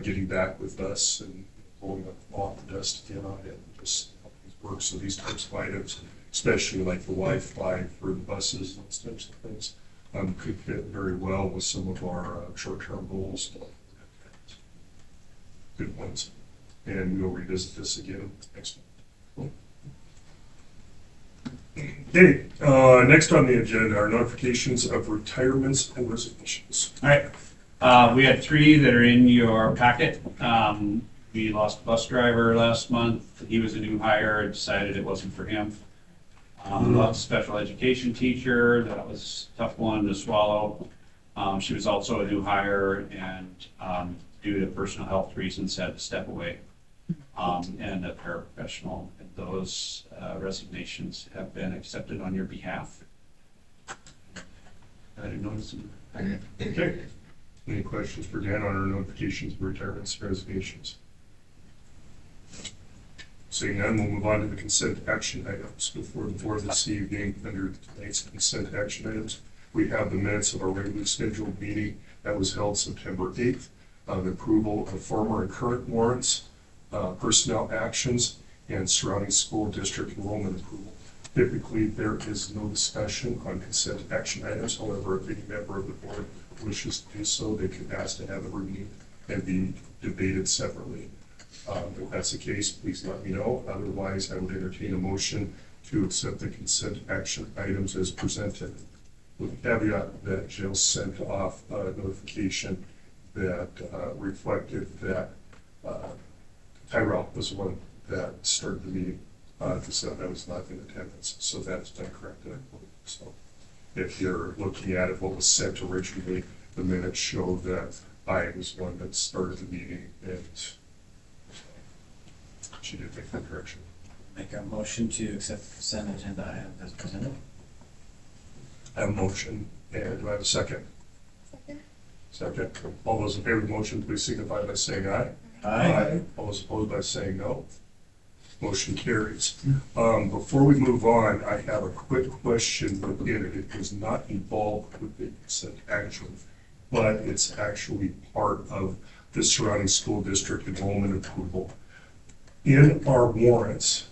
getting back with us and pulling off the dust again on it and just helping us work. So these types of items, especially like the Wi-Fi for the buses and those types of things, could fit very well with some of our short-term goals. Good ones. And we'll revisit this again next month. Okay, next on the agenda are notifications of retirements and resignations. All right, we had 3 that are in your packet. We lost a bus driver last month. He was a new hire, decided it wasn't for him. Lost a special education teacher. That was a tough one to swallow. She was also a new hire, and due to personal health reasons had to step away. And a paraprofessional. And those resignations have been accepted on your behalf. I didn't notice them. Okay. Any questions for Dan on our notifications of retirements and resignations? Seeing none, we'll move on to the consent action items. Before the board this evening, under tonight's consent action items, we have the minutes of our regularly scheduled meeting that was held September 8th, the approval of former and current warrants, personnel actions, and surrounding school district enrollment approval. Typically, there is no discussion on consent action items. However, if any member of the board wishes to do so, they can ask to have it reviewed and be debated separately. If that's the case, please let me know. Otherwise, I would entertain a motion to accept the consent action items as presented, with the caveat that Jill sent off a notification that reflected that Tyrell was the one that started the meeting, to say that I was not in attendance. So that has been corrected, I believe. So if you're looking at it, what was sent originally, the minutes show that I was the one that started the meeting, and she did make that correction. Make a motion to accept the consent agenda item as presented. I have a motion, and do I have a second? Second. All those in favor of the motion, please signify by saying aye. Aye. All those opposed by saying no. Motion carries. Before we move on, I have a quick question within it. It was not involved with the consent action, but it's actually part of the surrounding school district enrollment approval. In our warrants,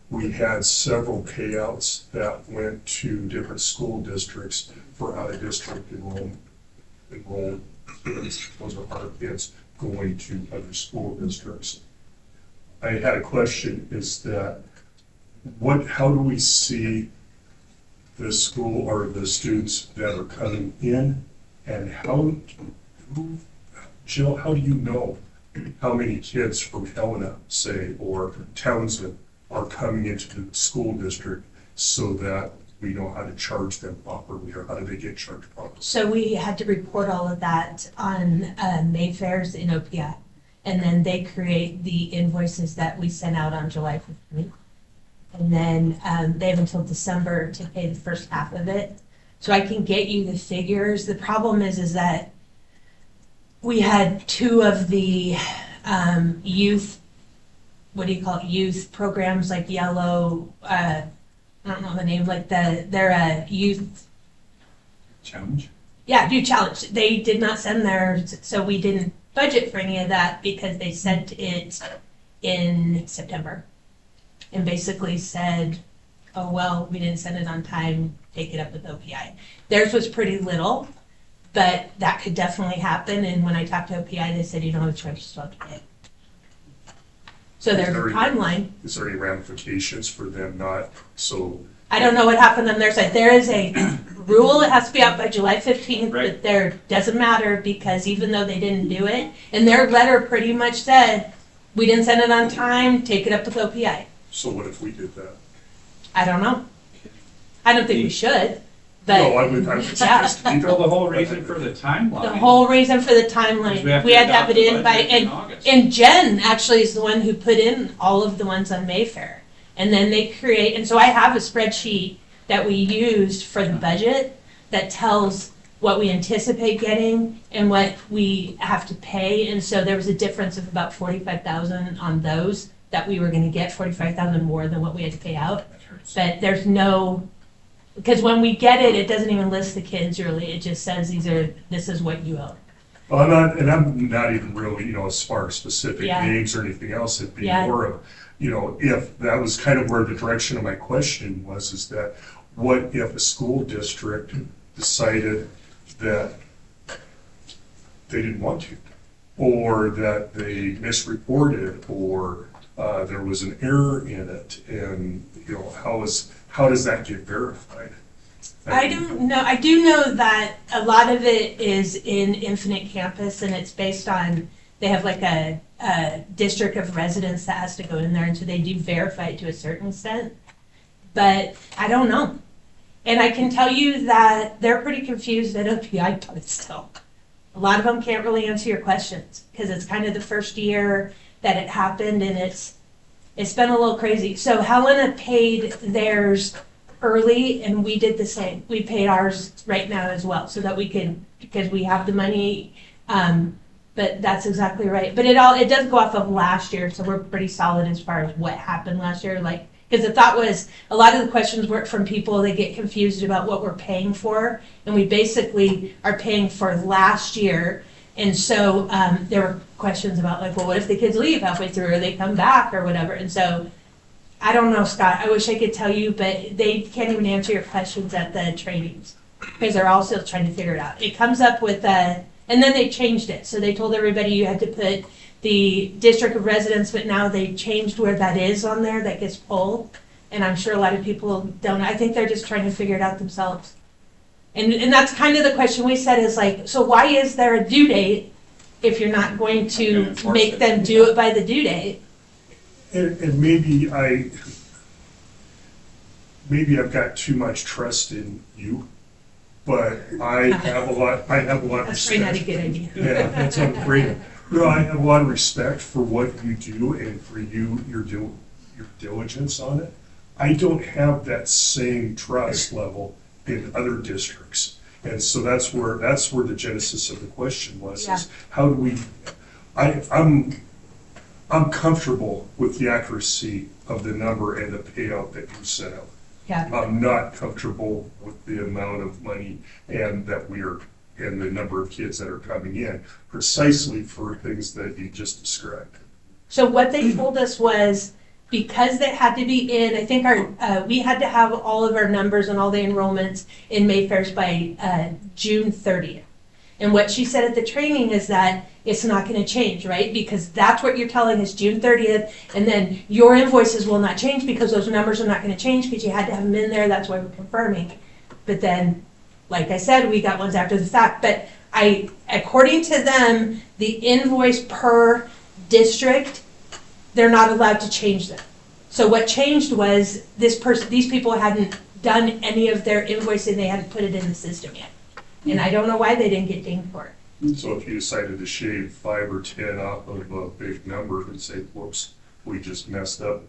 we had several payouts that went to different school districts for out-of-district enrolled kids. Those are our kids going to other school districts. I had a question, is that how do we see the school or the students that are coming in, and Jill, how do you know how many kids from Helena, say, or Townsend are coming into the school district so that we know how to charge them properly, or how do they get charged properly? So we had to report all of that on Mayfair's in OPI. And then they create the invoices that we sent out on July 15th. And then they have until December to pay the first half of it. So I can get you the figures. The problem is that we had two of the youth, youth programs like Yellow, I don't know the name, like they're a youth Challenge? Yeah, Youth Challenge. They did not send theirs, so we didn't budget for any of that because they sent it in September and basically said, oh, well, we didn't send it on time, take it up with OPI. Theirs was pretty little, but that could definitely happen. And when I talked to OPI, they said, you don't have a choice, you still have to pay. So there's a timeline. Is there any ramifications for them not, I don't know what happened on their side. There is a rule, it has to be out by July 15th, but there doesn't matter because even though they didn't do it, and their letter pretty much said, we didn't send it on time, take it up with OPI. So what if we did that? I don't know. I don't think we should, but. No, I would suggest we Well, the whole reason for the timeline. The whole reason for the timeline, we had to have it in by, and Jen actually is the one who put in all of the ones on Mayfair. And then they create, and so I have a spreadsheet that we used for the budget that tells what we anticipate getting and what we have to pay. And so there was a difference of about 45,000 on those that we were gonna get, 45,000 more than what we had to pay out. But there's no, because when we get it, it doesn't even list the kids really. It just says this is what you owe. Well, I'm not even really, as far as specific names or anything else, it'd be more of, if that was kind of where the direction of my question was, is that what if a school district decided that they didn't want to, or that they misreported, or there was an error in it, and how does that get verified? I don't know. I do know that a lot of it is in Infinite Campus, and it's based on, they have like a district of residents that has to go in there, and so they do verify it to a certain extent. But I don't know. And I can tell you that they're pretty confused at OPI, but still. A lot of them can't really answer your questions because it's kind of the first year that it happened, and it's been a little crazy. So Helena paid theirs early, and we did the same. We paid ours right now as well, so that we can, because we have the money. But that's exactly right. But it does go off of last year, so we're pretty solid as far as what happened last year. Like, because the thought was a lot of the questions were from people, they get confused about what we're paying for, and we basically are paying for last year. And so there were questions about like, well, what if the kids leave halfway through or they come back or whatever? And so I don't know, Scott. I wish I could tell you, but they can't even answer your questions at the trainings because they're all still trying to figure it out. It comes up with and then they changed it. So they told everybody you had to put the district of residence, but now they changed where that is on there that gets pulled. And I'm sure a lot of people don't. I think they're just trying to figure it out themselves. And that's kind of the question we said is like, so why is there a due date if you're not going to make them do it by the due date? And maybe I've got too much trust in you, but I have a lot of That's respect. probably not a good idea. Yeah, that's great. No, I have a lot of respect for what you do and for your diligence on it. I don't have that same trust level in other districts. And so that's where the genesis of the question was, is how do we, I'm comfortable with the accuracy of the number and the payout that you set out. Yeah. I'm not comfortable with the amount of money and the number of kids that are coming in, precisely for things that you just described. So what they told us was, because they had to be in, I think we had to have all of our numbers and all the enrollments in Mayfairs by June 30th. And what she said at the training is that it's not going to change, right? Because that's what you're telling us, June 30th, and then your invoices will not change because those numbers are not going to change because you had to have them in there. That's why we're confirming. But then, like I said, we got ones after the fact. But according to them, the invoice per district, they're not allowed to change them. So what changed was these people hadn't done any of their invoicing. They hadn't put it in the system yet. And I don't know why they didn't get dinged for it. So if you decided to shave 5 or 10 off of a big number and say, whoops, we just messed up.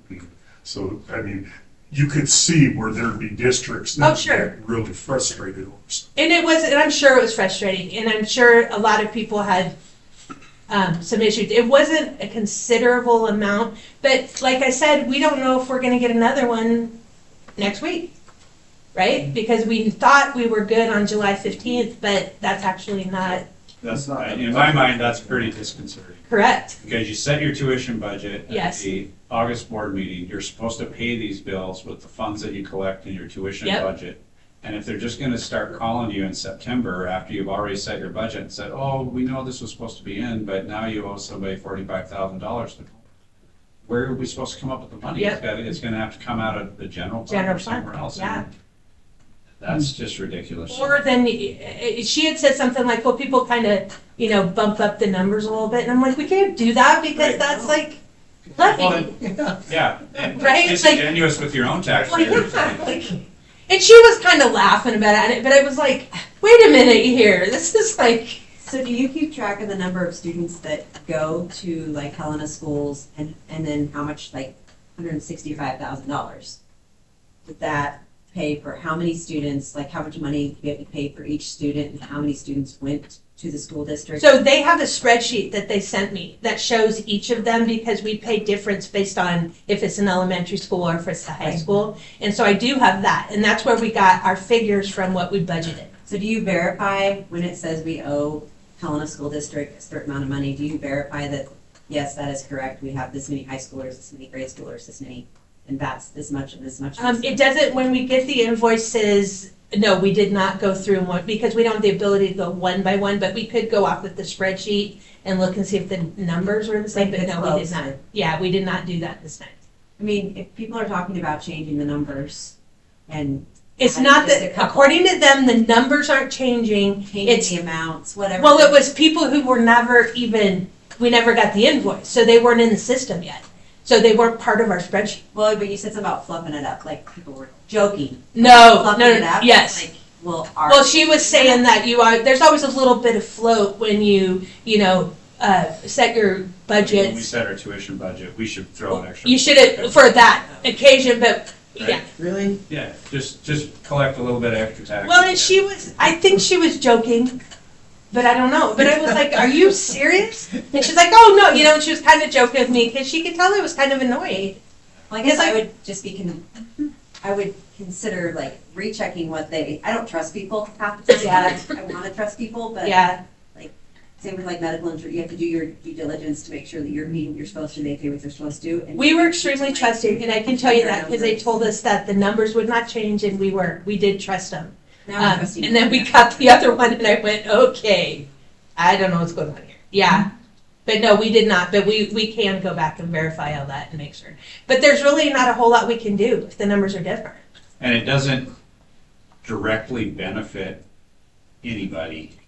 So, I mean, you could see where there'd be districts that get really frustrated over stuff. And I'm sure it was frustrating. And I'm sure a lot of people had some issues. It wasn't a considerable amount, but like I said, we don't know if we're going to get another one next week. Right? Because we thought we were good on July 15th, but that's actually not. That's not, in my mind, that's pretty disconcerting. Correct. Because you set your tuition budget Yes. at the August board meeting, you're supposed to pay these bills with the funds that you collect in your tuition budget. And if they're just gonna start calling you in September after you've already set your budget and said, oh, we know this was supposed to be in, but now you owe somebody $45,000. Where are we supposed to come up with the money? Yep. It's gonna have to come out of the general fund or somewhere else. Yeah. That's just ridiculous. Or then she had said something like, well, people kind of, bump up the numbers a little bit. And I'm like, we can't do that because that's like levy. Yeah. Right? It's Like- disingenuous with your own Like, taxpayers. yeah, like, and she was kind of laughing about it, but I was like, wait a minute here. This is like. So do you keep track of the number of students that go to like Helena schools and then how much, like $165,000? Did that pay for how many students, like how much money you have to pay for each student and how many students went to the school district? So they have a spreadsheet that they sent me that shows each of them because we pay difference based on if it's an elementary school or if it's a high school. And so I do have that. And that's where we got our figures from what we budgeted. So do you verify when it says we owe Helena School District a certain amount of money? Do you verify that, yes, that is correct, we have this many high schoolers, this many grade schoolers, this many, and that's this much and this much? It doesn't, when we get the invoices, no, we did not go through one because we don't have the ability to go one by one, but we could go off with the spreadsheet and look and see if the numbers were the same, but no, we did not. Yeah, we did not do that this time. I mean, if people are talking about changing the numbers and. It's adding not just that, a couple- according to them, the numbers aren't changing. It's Changing the amounts, whatever. Well, it was people who were never even, we never got the invoice, so they weren't in the system yet. So they weren't part of our spreadsheet. Well, but you said something about fluffing it up, like people were joking. No, Fluffing no, it up, yes. Like, well, Well, she was saying that there's always a little bit of float when you set your When we budgets. set our tuition budget, we should throw an extra. You should have, for that occasion, but, yeah. Really? Yeah, just collect a little bit of extra tax. Well, and I think she was joking, but I don't know. But I was like, are you serious? And she's like, oh, no, and she was kind of joking with me because she could tell I was kind of annoyed. Well, I guess I would just be, I would consider like rechecking what I don't trust people half the time. Yeah. I want to trust people, but Yeah. like, same with like medical insurance, you have to do your due diligence to make sure that you're meeting what you're supposed to, they pay what they're supposed to. And We were extremely trusting, and I can tell you that because they told us that the numbers would not change, and we did trust them. Now we're trusting And then we them. got the other one, and I went, okay, I don't know what's going on here. Yeah, but no, we did not. But we can go back and verify all that and make sure. But there's really not a whole lot we can do if the numbers are different. And it doesn't directly benefit anybody.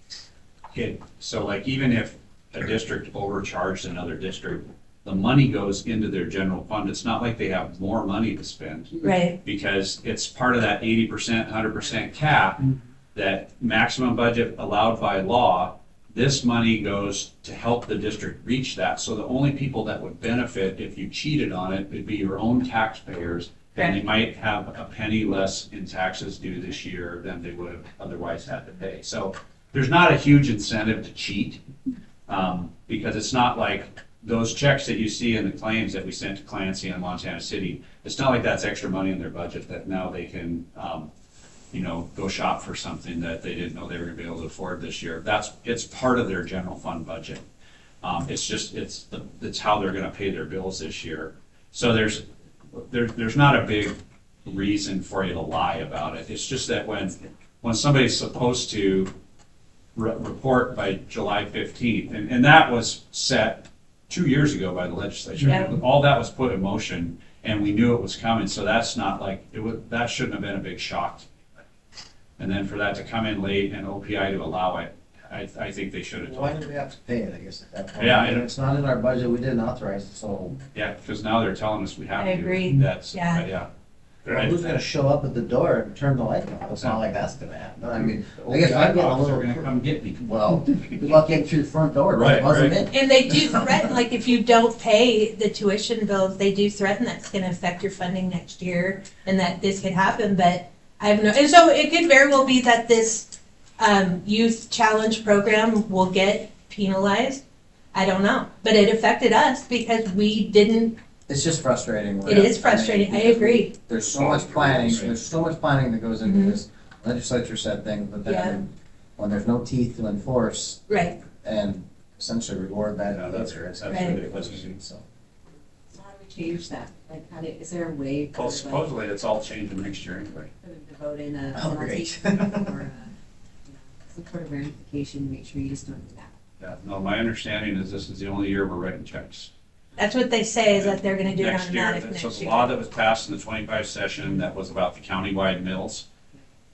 So like even if a district overcharged another district, the money goes into their general fund. It's not like they have more money to spend. Right. Because it's part of that 80%, 100% cap, that maximum budget allowed by law. This money goes to help the district reach that. So the only people that would benefit if you cheated on it would be your own taxpayers. And they might have a penny less in taxes due this year than they would have otherwise had to pay. So there's not a huge incentive to cheat, because it's not like those checks that you see in the claims that we sent to Clancy and Montana City, it's not like that's extra money in their budget that now they can, go shop for something that they didn't know they were gonna be able to afford this year. It's part of their general fund budget. It's how they're gonna pay their bills this year. So there's not a big reason for you to lie about it. It's just that when somebody's supposed to report by July 15th, and that was set 2 years ago by the legislature. Yeah. All that was put in motion, and we knew it was coming, so that's not like, that shouldn't have been a big shock. And then for that to come in late and OPI to allow it, I think they should have Why told did we have to pay it, I guess, at that point? Yeah, I mean, it's not in our budget, we didn't authorize it, so. Yeah, because now they're telling us we have to. I agree. That's, Yeah. yeah. Well, who's gonna show up at the door and turn the light on? It's not like that's gonna happen. I mean, I guess I'm getting a They're little, gonna come get me. well, good luck getting through the front door, but Right, it wasn't right. it. And they do threaten, like, if you don't pay the tuition bills, they do threaten that's gonna affect your funding next year, and that this could happen, but I have no, and so it could very well be that this, youth challenge program will get penalized. I don't know, but it affected us because we didn't, It's just frustrating. it is frustrating, I agree. There's so much planning, that goes into Mhm. this. Legislature said things, but Yeah. then when there's no teeth to enforce Right, and essentially reward bad Yeah, that's behavior, it's right. ridiculous. Right. So. So how do we change that? Like, is there a way for Well, like, supposedly it's all changing next year anyway. for them to vote in a Oh, penalty great. or some sort of verification, make sure you just don't do that? Yeah, no, my understanding is this is the only year we're writing checks. that's what they say, is that they're gonna do it Next year, automatic so next the year. law that was passed in the 25 session that was about the countywide mills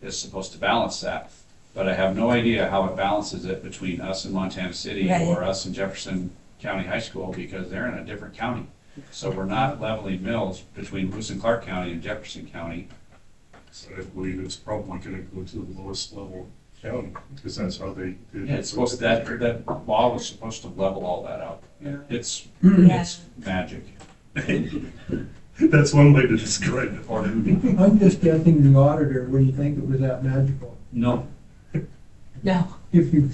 is supposed to balance that. But I have no idea how it balances it between us and Montana City Right. or us and Jefferson County High School because they're in a different county. So we're not leveling mills between Lewis and Clark County and Jefferson County. So I believe it's probably gonna go to the lowest level county, because that's how they did. Yeah, it's supposed, that law was supposed to level all that out. It's Yeah. magic. That's one way to describe it. Or, I'm just guessing the auditor, when you think it was that magical. no, No, If you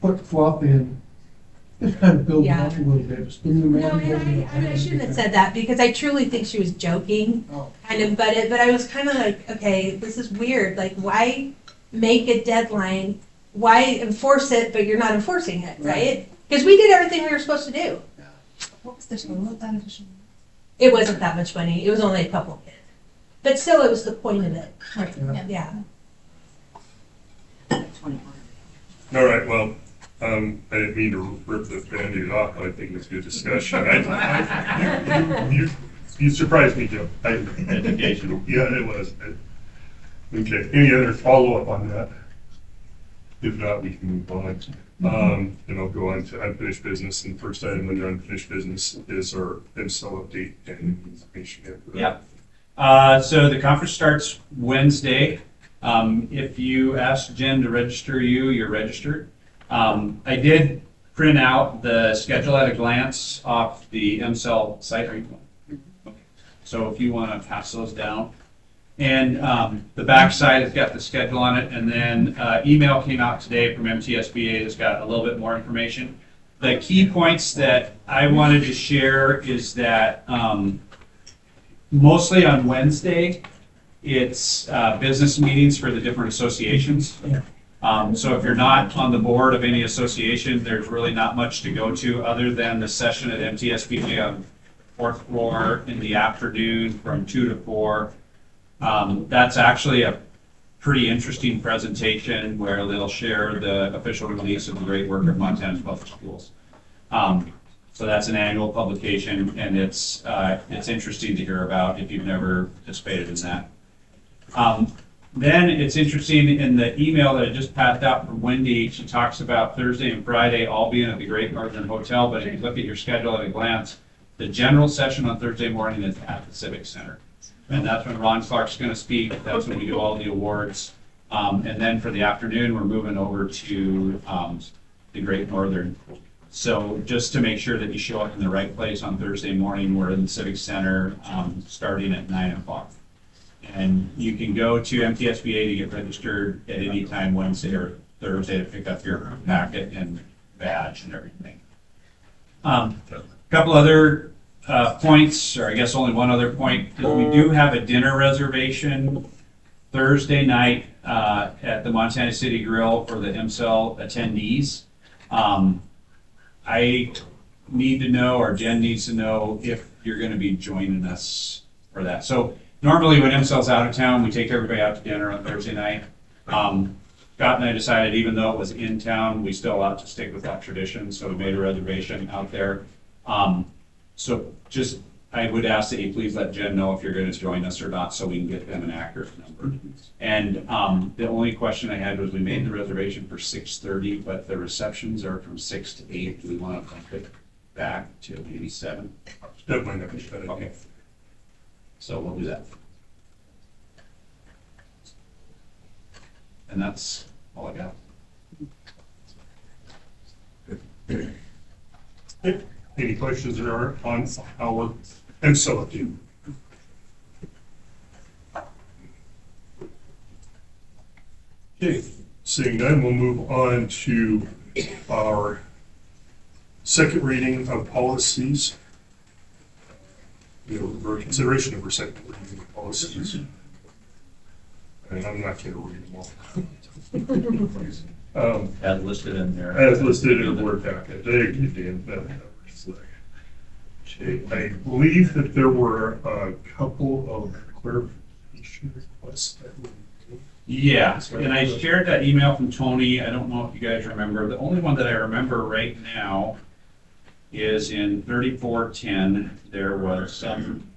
put FLOP in, just kind of build it Yeah. up a little bit, spin the no, man. and I shouldn't have said that, because I truly think she was joking. Oh. Kind of, but I was kind of like, okay, this is weird. Like, why make a deadline? Why enforce it, but you're not enforcing it, right? Because we did everything we were supposed to do. What was the total of that additional? It wasn't that much money. It was only a couple kids, but still, it was the point of it. Yeah. Yeah. All right, well, I didn't mean to rip the Band-Aid off, but I think it's a good discussion. You surprised me, Joe. Educational. Yeah, it was. Okay, any other follow-up on that? If not, we can move on. And I'll go on to unfinished business, and the first item under unfinished business is our MSL update and information after that. Yep. So the conference starts Wednesday. If you ask Jen to register you, you're registered. I did print out the schedule at a glance off the MCEL site. Are you going? Okay. So if you want to pass those down. And the back side has got the schedule on it. And then email came out today from MTSBA that's got a little bit more information. The key points that I wanted to share is that mostly on Wednesday, it's business meetings for the different associations. So if you're not on the board of any association, there's really not much to go to other than the session at MTSBA on 4th floor in the afternoon from 2 to 4. That's actually a pretty interesting presentation where they'll share the official release of the great work of Montana's public schools. So that's an annual publication, and it's interesting to hear about if you've never participated in that. Then it's interesting in the email that I just passed out from Wendy, she talks about Thursday and Friday all being at the Great Northern Hotel, but if you look at your schedule at a glance, the general session on Thursday morning is at the Civic Center. And that's when Ron Clark's gonna speak, that's when we do all the awards. And then for the afternoon, we're moving over to the Great Northern. So just to make sure that you show up in the right place on Thursday morning, we're in the Civic Center starting at 9 o'clock. And you can go to MTSBA to get registered at any time Wednesday or Thursday to pick up your packet and badge and everything. Couple other points, or I guess only one other point, is we do have a dinner reservation Thursday night at the Montana City Grill for the MCEL attendees. I need to know, or Jen needs to know, if you're going to be joining us for that. So normally when MCEL's out of town, we take everybody out to dinner on Thursday night. Scott and I decided, even though it was in town, we still ought to stick with that tradition, so we made a reservation out there. So just, I would ask that you please let Jen know if you're going to join us or not, so we can get them an accurate number. And the only question I had was, we made the reservation for 6:30, but the receptions are from 6 to 8. Do we want to bump it back to maybe 7? That might not be bad. Okay. So we'll do that. And that's all I got. Any questions on our MCEL team? Okay, seeing none, we'll move on to our second reading of policies. Or consideration of our second reading of policies. And I'm not going to read them all. As listed in there. As listed in the board packet. Thank you, Dan. Okay, I believe that there were a couple of clarification requests that were made. Yeah, and I shared that email from Tony. I don't know if you guys remember. The only one that I remember right now is in 3410. There was some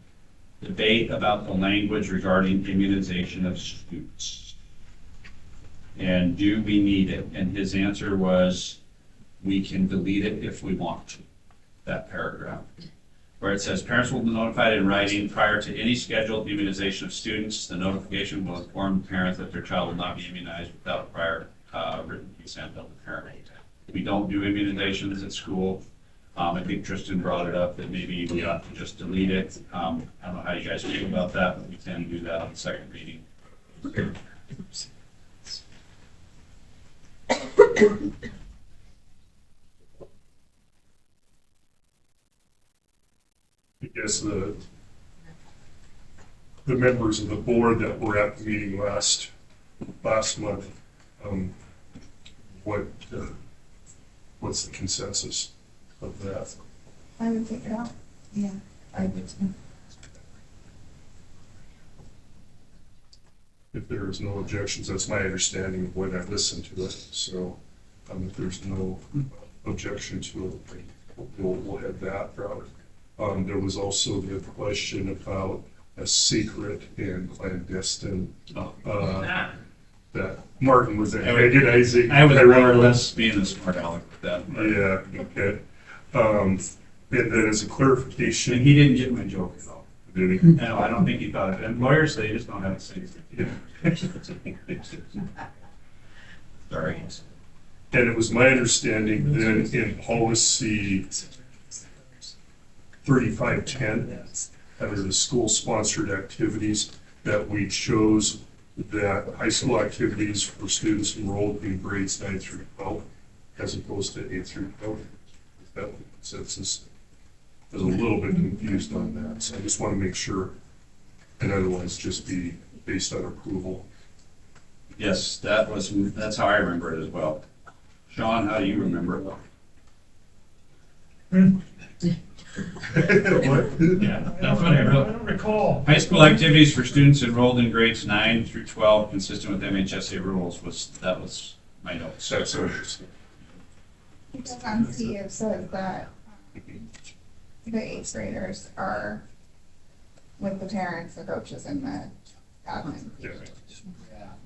debate about the language regarding immunization of students. And do we need it? And his answer was, we can delete it if we want to, that paragraph, where it says parents will be notified in writing prior to any scheduled immunization of students. The notification will inform the parents that their child will not be immunized without prior written consent of the parent. We don't do immunizations at school. I think Tristan brought it up that maybe we ought to just delete it. I don't know how you guys feel about that, but we tend to do that on the second reading. I guess the members of the board that were at the meeting last month, what's the consensus of that? I would take it out. Yeah, I would too. If there is no objections, that's my understanding of when I listened to it. So if there's no objection to it, we'll head that route. There was also the question about a secret and clandestine that Martin was agonizing. I was more or less being a smart aleck with that. Yeah, okay. And then as a clarification. And he didn't get my joke at all. Did he? No, I don't think he thought of it. And lawyers, they just don't have a sense. Yeah. Sorry. And it was my understanding then in policy 3510, under the school-sponsored activities, that we chose that high school activities for students enrolled in grades 9 through 12, as opposed to 8 through 12. Is that what the consensus? I was a little bit confused on that, so I just want to make sure, and otherwise just be based on approval. Yes, that's how I remember it as well. Sean, how do you remember it? Yeah, that's what I wrote. I don't recall. High school activities for students enrolled in grades 9 through 12, consistent with MHSA rules, that was my note. So On C, it says that the 8th graders are with the parents, the coaches, and the admin.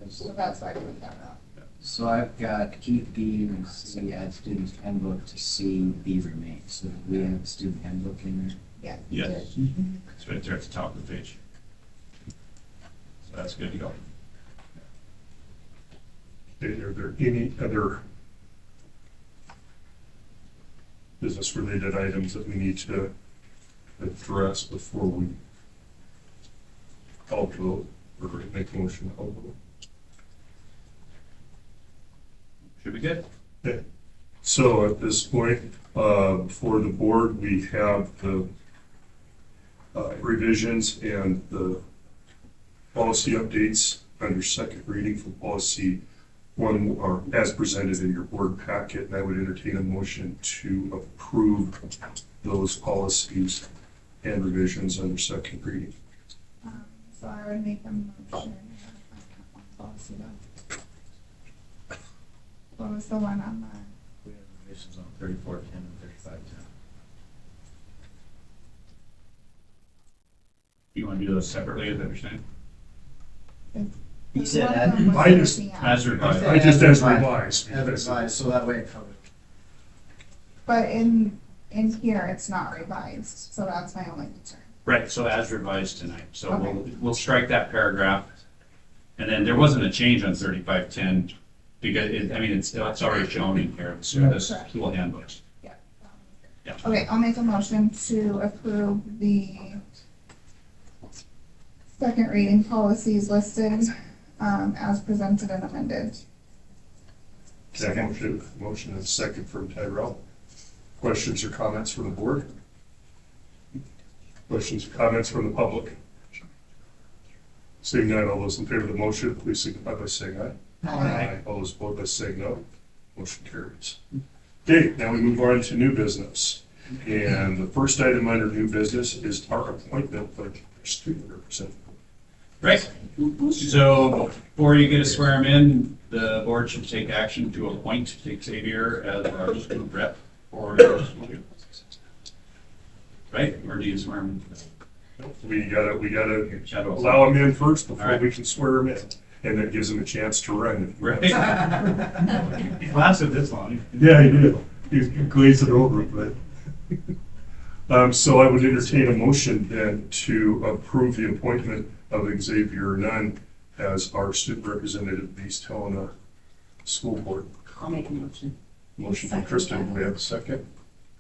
So that's why I put that out. So I've got keep B and C, add student handbook to C, B remains. So we have a student handbook in there. Yeah. yes, it's right there at the top of the page. So that's good to go. Okay, are there any other business-related items that we need to address before we call vote or make a motion to call vote? Should be good. Okay. So at this point, for the board, we have the revisions and the policy updates under second reading for policy one, or as presented in your board packet, and I would entertain a motion to approve those policies and revisions under second reading. So I would make a motion. Policy though. What was the one on the? We have revisions on 3410 and 3510. You want to do those separately, is that what you're saying? You said One of add- them was I just- looking at. As revised. I just as revised. As revised, so that way it covers. But in here, it's not revised, so that's my only concern. Right, so as revised tonight. So Okay. we'll strike that paragraph. And then there wasn't a change on 3510 because it's already shown in here. So this Correct. school handbooks. Yeah. Okay, I'll make a motion to approve the second reading policies listed, as presented and amended. Motion and second from Tyrell. Questions or comments from the board? Questions or comments from the public? Seeing none, all those in favor of the motion, please signify by saying aye. Aye. All those opposed by saying no. Motion carries. Okay, now we move on to new business. And the first item under new business is our appointment of student representative. Right. So before you get to swear him in, the board should take action to appoint Xavier as our student rep for the school year. Right? Or do you swear him in? We gotta allow him in first before All right. we can swear him in. And that gives him a chance to run. Right. He lasted this long. Yeah, he did. He's glazing over it, but. So I would entertain a motion then to approve the appointment of Xavier Nunn as our student representative of the East Helena School Board. I'll make a motion. Motion from Kristen, do we have a second?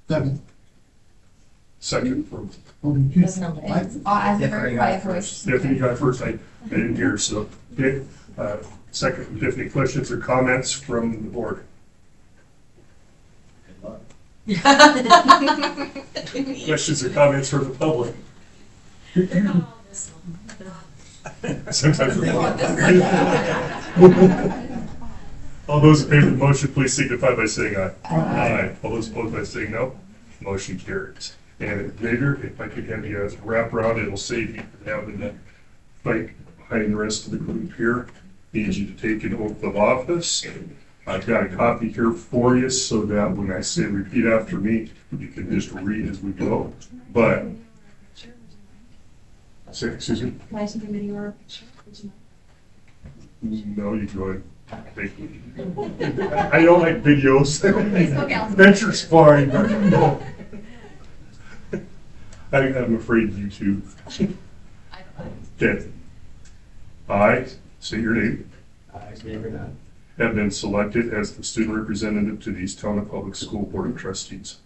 Second. Second from That's number eight. It's as a very quiet voice. Tiffany got first, I didn't hear, so, okay. Second from Tiffany, questions or comments from the board? Good luck. Questions or comments from the public? Sometimes. All those in favor of the motion, please signify by saying aye. Aye. All those opposed by saying no. Motion carries. And Xavier, if I could have you wrap around, it'll save you from having to fight behind the rest of the group here. Need you to take an oath of office. I've got a copy here for you so that when I say repeat after me, you can just read as we go. But, say, excuse me? Can I see the video or? No, you go ahead. Thank you. I don't like videos. Okay. Pictures fine, but no. I'm afraid you two. Okay. I, say your name, I, Xavier Nunn, have been selected as the student representative to the East Helena Public School Board of Trustees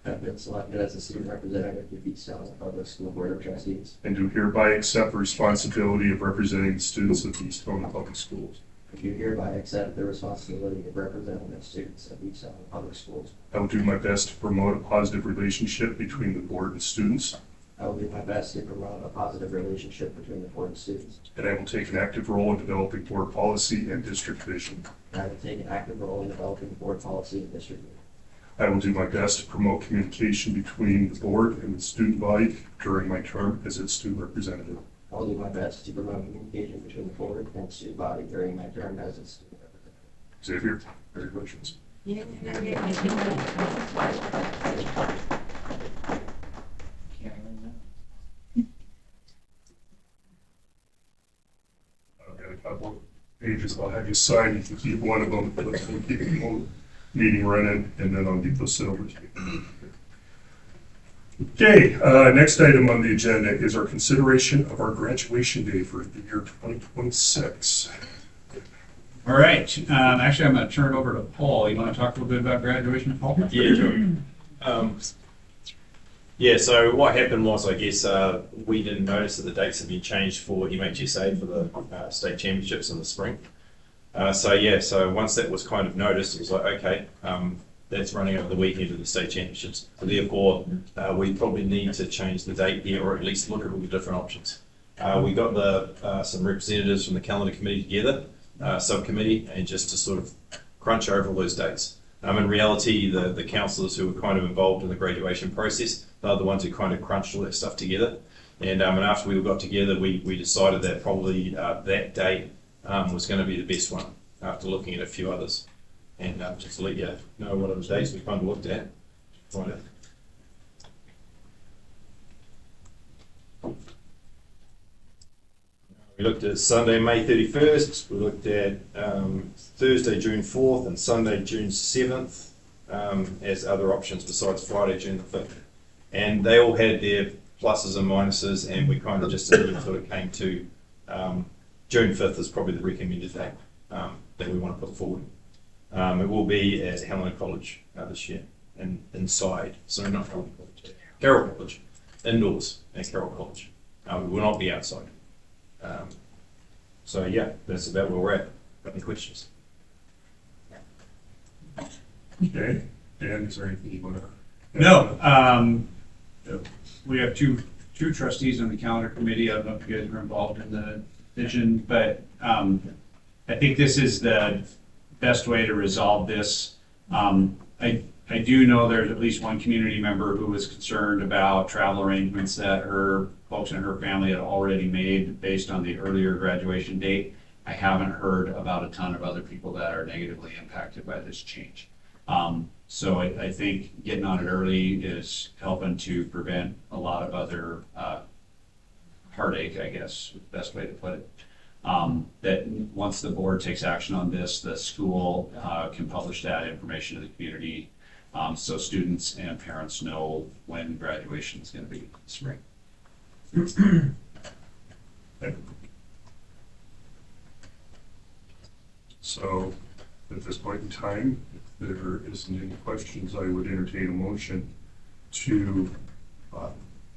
have been selected as the student representative of the East Helena Public School Board of Trustees. and do hereby accept the responsibility of representing the students of the East Helena Public Schools. I do hereby accept the responsibility of representing the students of East Helena Public Schools. I will do my best to promote a positive relationship between the board and students, I will do my best to promote a positive relationship between the board and students. and I will take an active role in developing board policy and district vision. I will take an active role in developing board policy and district. I will do my best to promote communication between the board and the student body during my term as its student representative. I will do my best to promote communication between the board and student body during my term as its student representative. Xavier, congratulations. I've got a couple of pages I'll have you sign. You can keep one of them. Let's keep the whole meeting running, and then I'll get those sent over to you. Okay, next item on the agenda is our consideration of our graduation day for the year 2026. All right. Actually, I'm going to turn it over to Paul. You want to talk a little bit about graduation, Paul? Yeah, sure. Yeah, so what happened was, I guess, we didn't notice that the dates had been changed for MHSA for the state championships in the spring. So once that was kind of noticed, it was like, okay, that's running over the weekend of the state championships. So therefore, we probably need to change the date here, or at least look at all the different options. We got some representatives from the calendar committee together, subcommittee, and just to sort of crunch over all those dates. In reality, the counsellors who were kind of involved in the graduation process, they're the ones who kind of crunched all that stuff together. And after we all got together, we decided that probably that date was going to be the best one after looking at a few others. And just to let you know what other dates we kind of looked at. Right. We looked at Sunday, May 31st. We looked at Thursday, June 4th, and Sunday, June 7th as other options besides Friday, June the 5th. And they all had their pluses and minuses, and we kind of just sort of came to June 5th is probably the recommended date that we want to put forward. It will be at Helena College this year, and inside, so not Helena College, Carroll College, indoors at Carroll College. We will not be outside. So yeah, that's about where we're at. Got any questions? Okay, Dan, is there anything you want to? No, we have two trustees on the calendar committee. I don't know if you guys are involved in the vision, but I think this is the best way to resolve this. I do know there's at least one community member who was concerned about travel arrangements that her folks and her family had already made based on the earlier graduation date. I haven't heard about a ton of other people that are negatively impacted by this change. So I think getting on it early is helping to prevent a lot of other heartache, I guess, is the best way to put it. That once the board takes action on this, the school can publish that information to the community, so students and parents know when graduation is going to be in the spring. So at this point in time, if there isn't any questions, I would entertain a motion to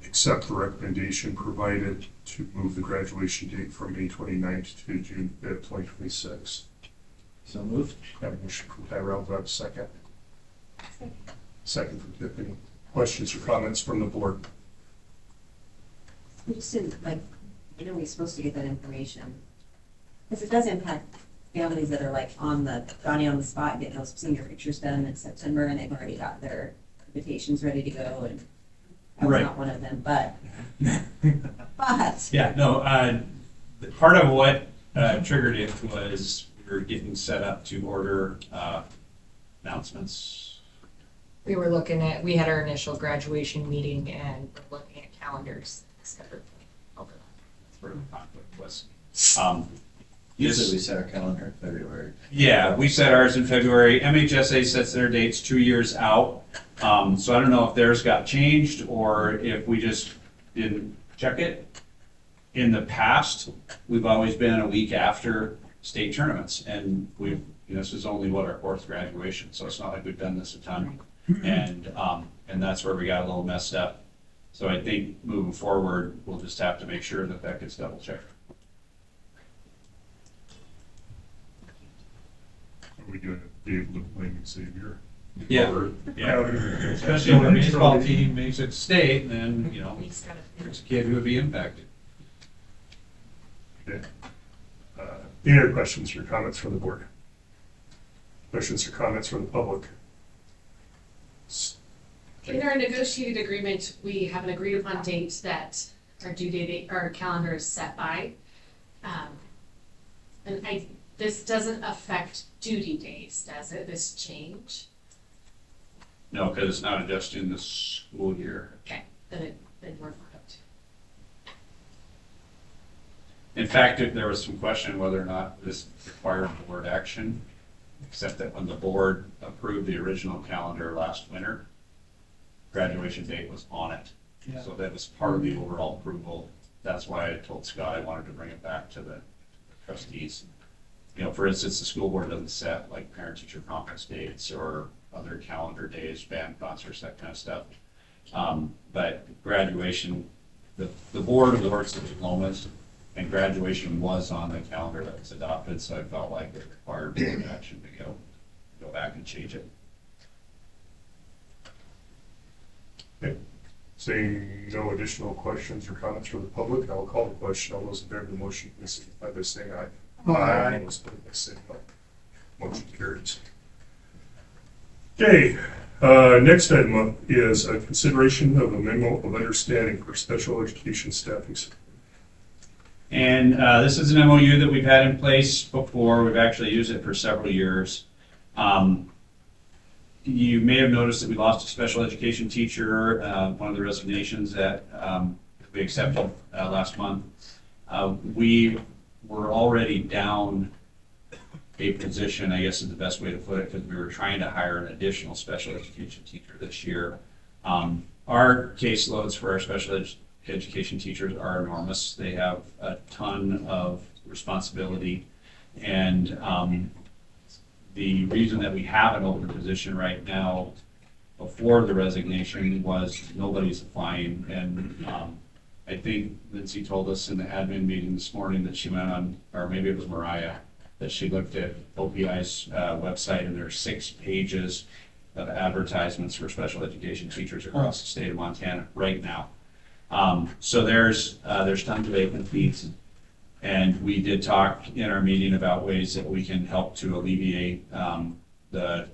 accept the recommendation provided to move the graduation date from May 29th to June 5th, 2026. So moved. Have a motion from Tyrell, do I have a second? Second from Tiffany. Questions or comments from the board? We just didn't, like, when are we supposed to get that information? Because it does impact families that are like Johnny on the spot, getting those senior pictures done in September, and they've already got their invitations ready to go, and I was Right. not one of them, but Yeah, no, part of what triggered it was we were getting set up to order announcements. We had our initial graduation meeting and we're looking at calendars separately over that. That's where the conflict was. Usually we set our calendar in February. Yeah, we set ours in February. MHSA sets their dates 2 years out. So I don't know if theirs got changed or if we just didn't check it. In the past, we've always been a week after state tournaments, and this is only our fourth graduation, so it's not like we've done this a ton. And that's where we got a little messed up. So I think moving forward, we'll just have to make sure that gets double checked. Are we going to be able to blame Xavier? Yeah, Or- yeah. Especially if our baseball team makes it state, then, there's a kid who would be impacted. Okay. Any other questions or comments from the board? Questions or comments from the public? In our negotiated agreement, we have an agreed upon date that our due date, our calendar is set by. This doesn't affect duty days, does it, this change? No, because it's not adjusting the school year. Okay, then we're fine. In fact, there was some question whether or not this required board action, except that when the board approved the original calendar last winter, graduation date was on it. Yeah. So that was part of the overall approval. That's why I told Scott I wanted to bring it back to the trustees. For instance, the school board doesn't set like parent-teacher conference dates or other calendar days, band concerts, that kind of stuff. But graduation, the board awards the diplomas, and graduation was on the calendar that was adopted, so I felt like it required board action to go back and change it. Seeing no additional questions or comments from the public, I will call the question. All those in favor of the motion, please signify by saying aye. Aye. All those opposed by saying no. Motion carries. Okay, next item up is a consideration of a memo of understanding for special education staffing. And this is an MOU that we've had in place before. We've actually used it for several years. You may have noticed that we lost a special education teacher, one of the resignations that we accepted last month. We were already down a position, I guess is the best way to put it, because we were trying to hire an additional special education teacher this year. Our caseloads for our special education teachers are enormous. They have a ton of responsibility, and the reason that we have an open position right now before the resignation was nobody's applying. And I think Lindsay told us in the admin meeting this morning that she went on, or maybe it was Mariah, that she looked at OPI's website, and there are 6 pages of advertisements for special education teachers across the state of Montana right now. So there's tons of vacancies. And we did talk in our meeting about ways that we can help to alleviate the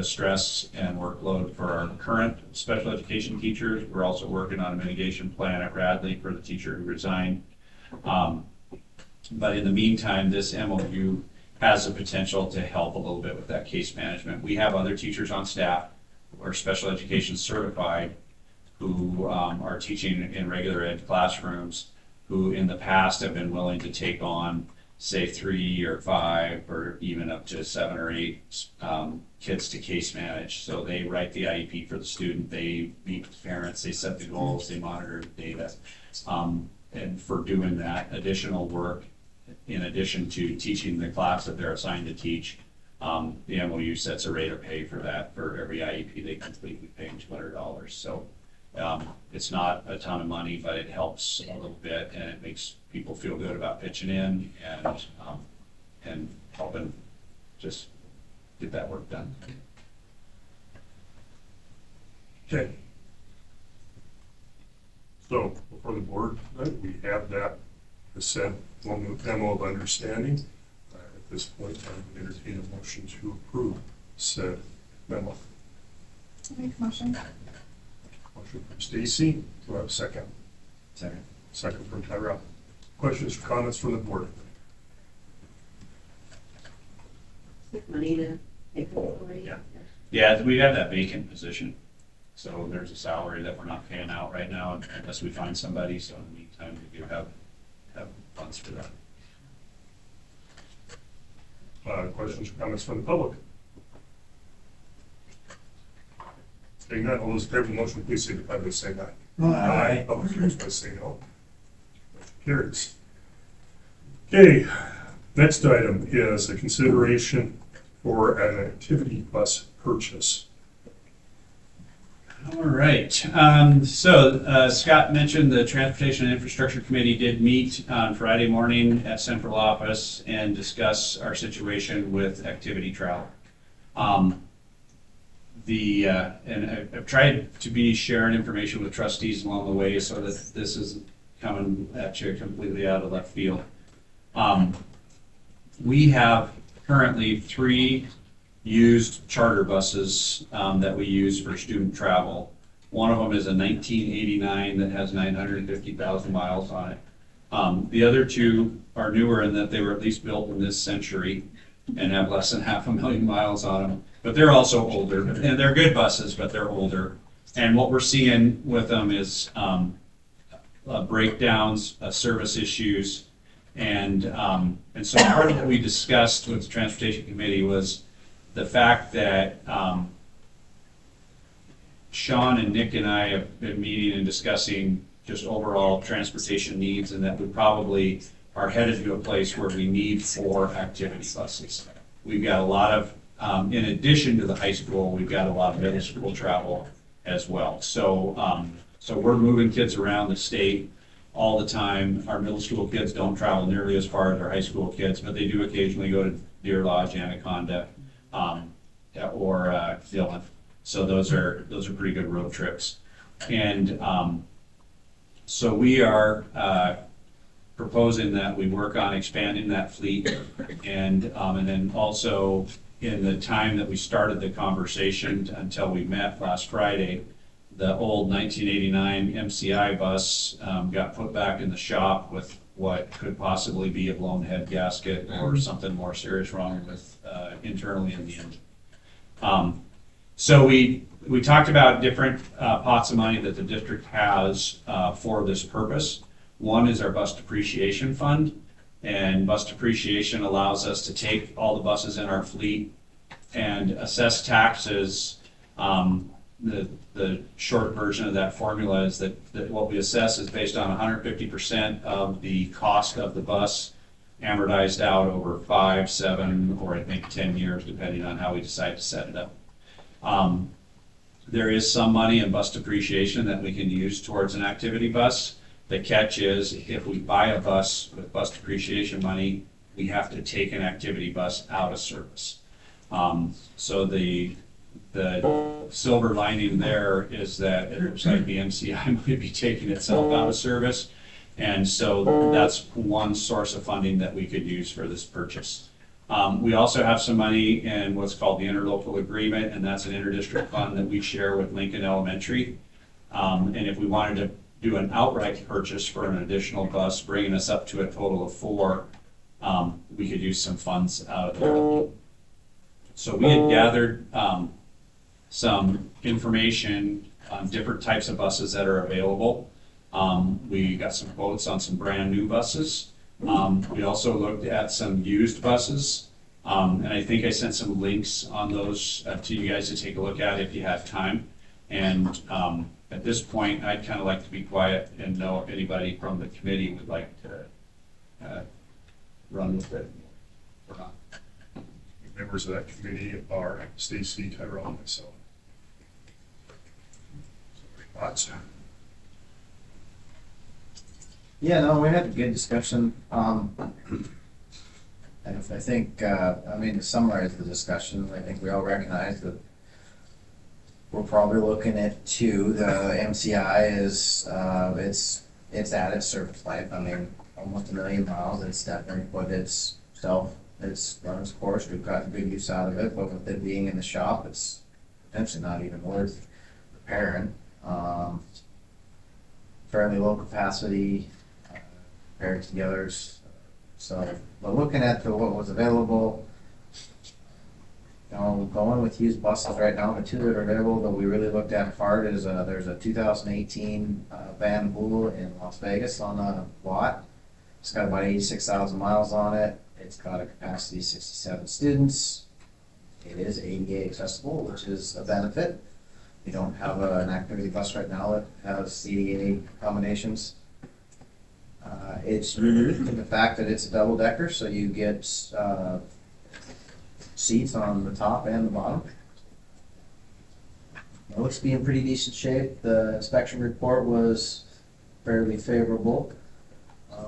stress and workload for our current special education teachers. We're also working on a mitigation plan at Radley for the teacher who resigned. But in the meantime, this MOU has the potential to help a little bit with that case management. We have other teachers on staff who are special education certified who are teaching in regular ed classrooms, who in the past have been willing to take on, say, 3 or 5 or even up to 7 or 8 kids to case manage. So they write the IEP for the student, they meet with parents, they set the goals, they monitor the data. And for doing that additional work, in addition to teaching the class that they're assigned to teach, the MOU sets a rate of pay for that. For every IEP they complete, we pay them $200. So it's not a ton of money, but it helps a little bit, and it makes people feel good about pitching in and helping just get that work done. Okay. So before the board, we have that said memo of understanding. At this point, I would entertain a motion to approve said memo. Make a motion. Motion from Stacy. Do I have a second? Second. Second from Tyrell. Questions or comments from the board? Money to pay for it. Yeah, we have that vacant position. So there's a salary that we're not paying out right now unless we find somebody. So in the meantime, we do have funds for that. Questions or comments from the public? Seeing none, all those in favor of the motion, please signify by saying aye. Aye. All opposed by saying no. Motion carries. Okay, next item is a consideration for an activity bus purchase. All right. So Scott mentioned the Transportation and Infrastructure Committee did meet on Friday morning at central office and discuss our situation with activity travel. And I've tried to be sharing information with trustees along the way so that this isn't coming at you completely out of left field. We have currently 3 used charter buses that we use for student travel. One of them is a 1989 that has 950,000 miles on it. The other 2 are newer in that they were at least built in this century and have less than 500,000 miles on them. But they're also older, and they're good buses, but they're older. And what we're seeing with them is breakdowns, service issues, and so part of what we discussed with the Transportation Committee was the fact that Sean and Nick and I have been meeting and discussing just overall transportation needs, and that we probably are headed to a place where we need 4 activity buses. We've got a lot of, in addition to the high school, we've got a lot of middle school travel as well. So, so we're moving kids around the state all the time. Our middle school kids don't travel nearly as far as our high school kids, but they do occasionally go to Deer Lodge, Anaconda, or Dillon. So those are pretty good road trips. And so we are proposing that we work on expanding that fleet. And then also in the time that we started the conversation until we met last Friday, the old 1989 MCI bus got put back in the shop with what could possibly be a blown head gasket or something more serious wrong with internally in the engine. So we talked about different pots of money that the district has for this purpose. One is our bus depreciation fund, and bus depreciation allows us to take all the buses in our fleet and assess taxes. The short version of that formula is that what we assess is based on 150% of the cost of the bus amortized out over 5, 7, or I think 10 years, depending on how we decide to set it up. There is some money in bus depreciation that we can use towards an activity bus. The catch is if we buy a bus with bus depreciation money, we have to take an activity bus out of service. So the silver lining there is that it looks like the MCI might be taking itself out of service. And so that's one source of funding that we could use for this purchase. We also have some money in what's called the interlocal agreement, and that's an interdistrict fund that we share with Lincoln Elementary. And if we wanted to do an outright purchase for an additional bus, bringing us up to a total of 4, we could use some funds out of there. So we had gathered some information on different types of buses that are available. We got some quotes on some brand new buses. We also looked at some used buses, and I think I sent some links on those to you guys to take a look at if you have time. And at this point, I'd kind of like to be quiet and know if anybody from the committee would like to run with it or not. Members of that committee are Stacy, Tyrell, and myself. Thoughts? Yeah, no, we had a good discussion. And if I think, to summarize the discussion, I think we all recognize that we're probably looking at 2. The MCI is, it's at its service life. Almost 1 million miles. It's definitely put it's run its course. We've gotten good use out of it, but with it being in the shop, it's potentially not even worth repairing. Fairly low capacity compared to the others. So, but looking at what was available, going with used buses right now, the 2 that are available that we really looked at hard is there's a 2018 Van Hool in Las Vegas on a lot. It's got about 86,000 miles on it. It's got a capacity of 67 students. It is ADA accessible, which is a benefit. We don't have an activity bus right now that has ADA accommodations. It's unique in the fact that it's a double decker, so you get seats on the top and the bottom. It looks to be in pretty decent shape. The inspection report was fairly favorable.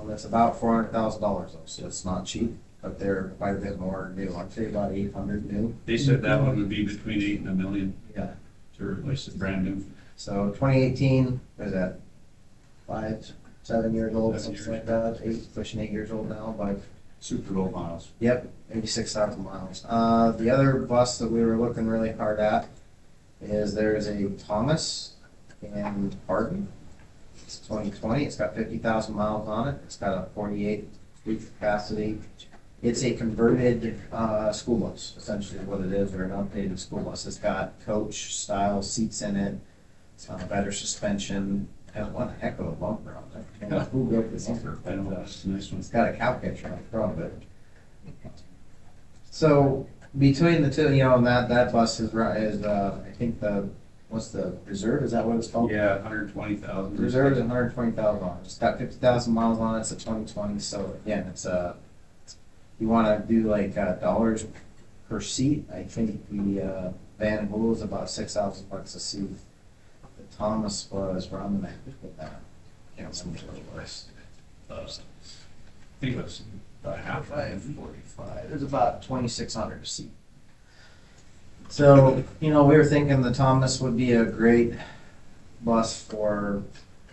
It's about $400,000 though, so it's not cheap, but they're quite a bit more new. I'd say about 800 new. They said that one would be between 8 and $1 million. Yeah. To replace it brand new. So 2018, what is that? 5, 7 years old, something like that. 8, pushing 8 years old now, but super low miles. Yep, 86,000 miles. The other bus that we were looking really hard at is there's a Thomas in Barton. It's 2020. It's got 50,000 miles on it. It's got a 48 seat capacity. It's a converted school bus, essentially what it is, or an updated school bus. It's got coach style seats in it. It's got a better suspension. Has one heck of a bumper on it. Yeah. Who built this bumper? I know, that's a nice one. It's got a cow catcher on the front of it. So between the two, that bus is I think what's the reserve? Is that what it's called? Yeah, 120,000. Reserve is 120,000 on it. It's got 50,000 miles on it. It's a 2020. So again, it's you want to do like dollars per seat. I think the Van Hool is about $6,000 a seat. The Thomas was around the with that. Can't remember what it was. I think it was about half. 45. It was about 2,600 a seat. So we were thinking the Thomas would be a great bus for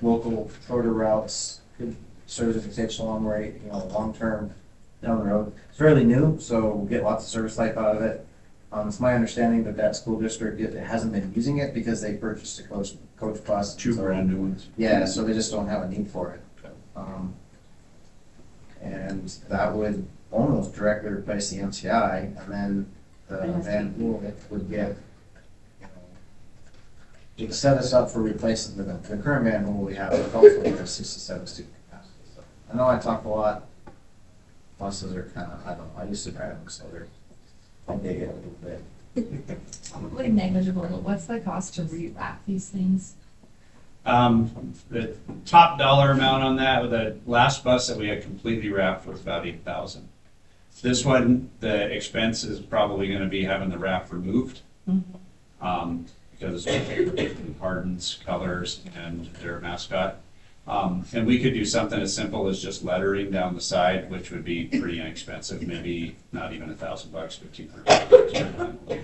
local shorter routes, could serve as a potential long rate, long term down the road. It's fairly new, so we'll get lots of service life out of it. It's my understanding that that school district hasn't been using it because they purchased a coach bus. Two brand new ones. Yeah, so they just don't have a need for it. And that would almost directly replace the MTI, and then the Van Hool would get, to set us up for replacing the current Van Hool we have, hopefully for 67 student capacity. So I know I talk a lot. Buses are kind of, I don't know, I used to drive them, so I dig it a little bit. Probably negligible, but what's the cost to rewrap these things? The top dollar amount on that, with the last bus that we had completely wrapped, was about $8,000. This one, the expense is probably going to be having the wrap removed, because it hardens colors and their mascot. And we could do something as simple as just lettering down the side, which would be pretty inexpensive, maybe not even $1,000, $1,500.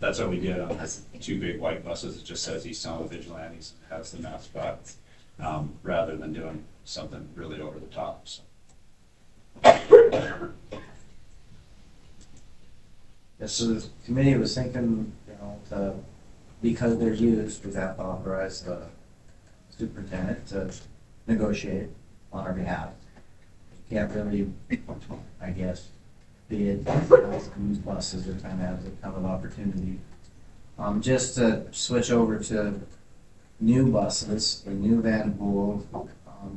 That's what we did on the two big white buses. It just says East Salem Vigilantes, has the mascot, rather than doing something really over the top. So. Yeah, so the committee was thinking, because they're used, we'd have to authorize the superintendent to negotiate on our behalf. You can't really, I guess, bid used buses or kind of have a kind of opportunity. Just to switch over to new buses, a new Van Hool,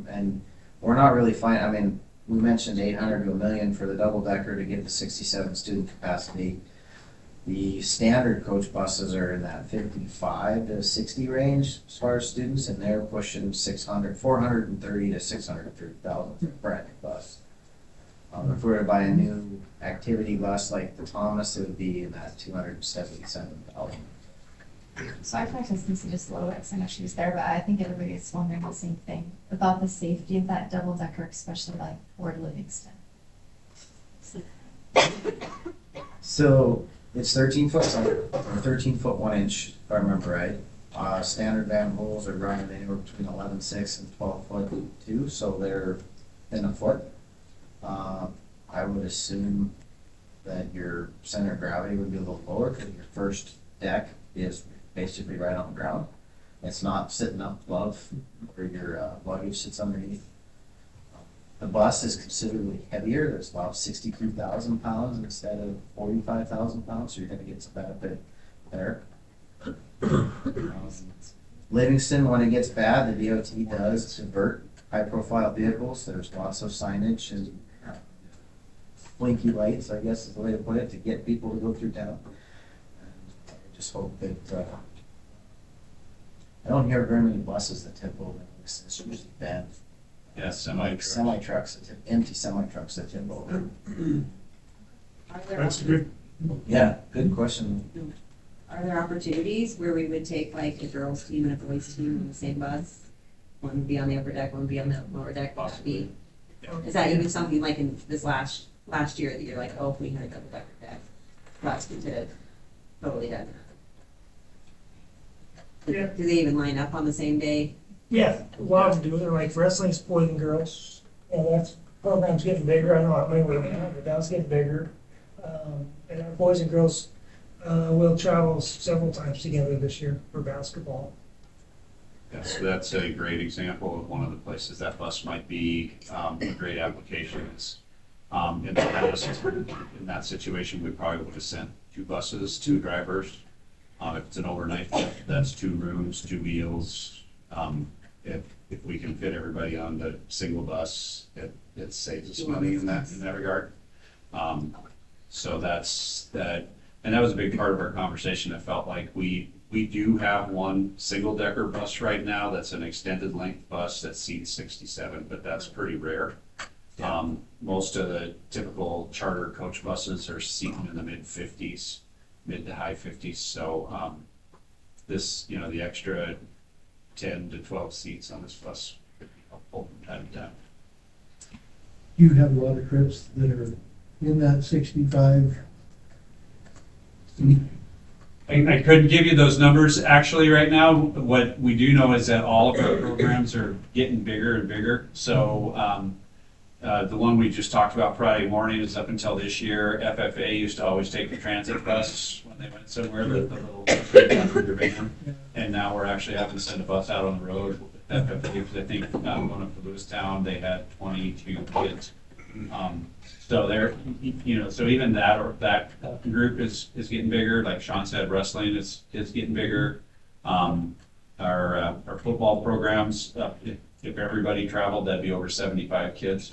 and we're not really I mean, we mentioned 800 to $1 million for the double decker to get the 67 student capacity. The standard coach buses are in that 55 to 60 range as far as students, and they're pushing 430 to 630,000 for a brand new bus. If we were to buy a new activity bus like the Thomas, it would be in that 277,000. So I practiced Lucy just a little bit because I know she was there, but I think everybody's wondering the same thing about the safety of that double decker, especially like Fort Livingston. So it's 13 foot, or 13 foot 1 inch, if I remember right. Standard Van Hools are running anywhere between 11.6 and 12 foot 2, so they're in a foot. I would assume that your center of gravity would be a little lower because your first deck is basically right on the ground. It's not sitting up above where your luggage sits underneath. The bus is considerably heavier. There's about 63,000 pounds instead of 45,000 pounds, so you're going to get some benefit there. Livingston, when it gets bad, the DOT does convert high-profile vehicles. There's lots of signage and blinky lights, I guess is the way to put it, to get people to go through town. And I just hope that I don't hear very many buses that tip over. It's usually bad. Yeah, semi-trucks. Empty semi-trucks that tip over. That's good. Yeah, good question. Are there opportunities where we would take like a girls team and a boys team on the same bus? One would be on the upper deck, one would be on the lower deck. Possibly. Is that even something like in this last year that you're like, oh, if we had a double decker deck, that's we did totally done. Yeah. Do they even line up on the same day? Yeah, a lot of them do. They're like wrestling's boys and girls. And that's program's getting bigger. I don't know how many we have, but that's getting bigger. And our boys and girls will travel several times together this year for basketball. Yes, that's a great example of one of the places that bus might be a great application. Is in the past, in that situation, we probably would have sent 2 buses, 2 drivers. If it's an overnight, that's 2 rooms, 2 meals. If we can fit everybody on the single bus, it saves us money in that regard. So that's that, and that was a big part of our conversation. It felt like we do have one single decker bus right now that's an extended length bus that seats 67, but that's pretty rare. Most of the typical charter coach buses are seating in the mid to high 50s. So this, the extra 10 to 12 seats on this bus could be helpful from time to time. You have a lot of trips that are in that 65 seat I couldn't give you those numbers actually right now. What we do know is that all of our programs are getting bigger and bigger. So the one we just talked about Friday morning is up until this year. FFA used to always take the transit bus when they went somewhere, the little van. And now we're actually having to send a bus out on the road. FFA, because I think going up to Lewistown, they had 22 kids. So they're, so even that or that group is getting bigger. Like Sean said, wrestling is getting bigger. Our football programs, if everybody traveled, that'd be over 75 kids.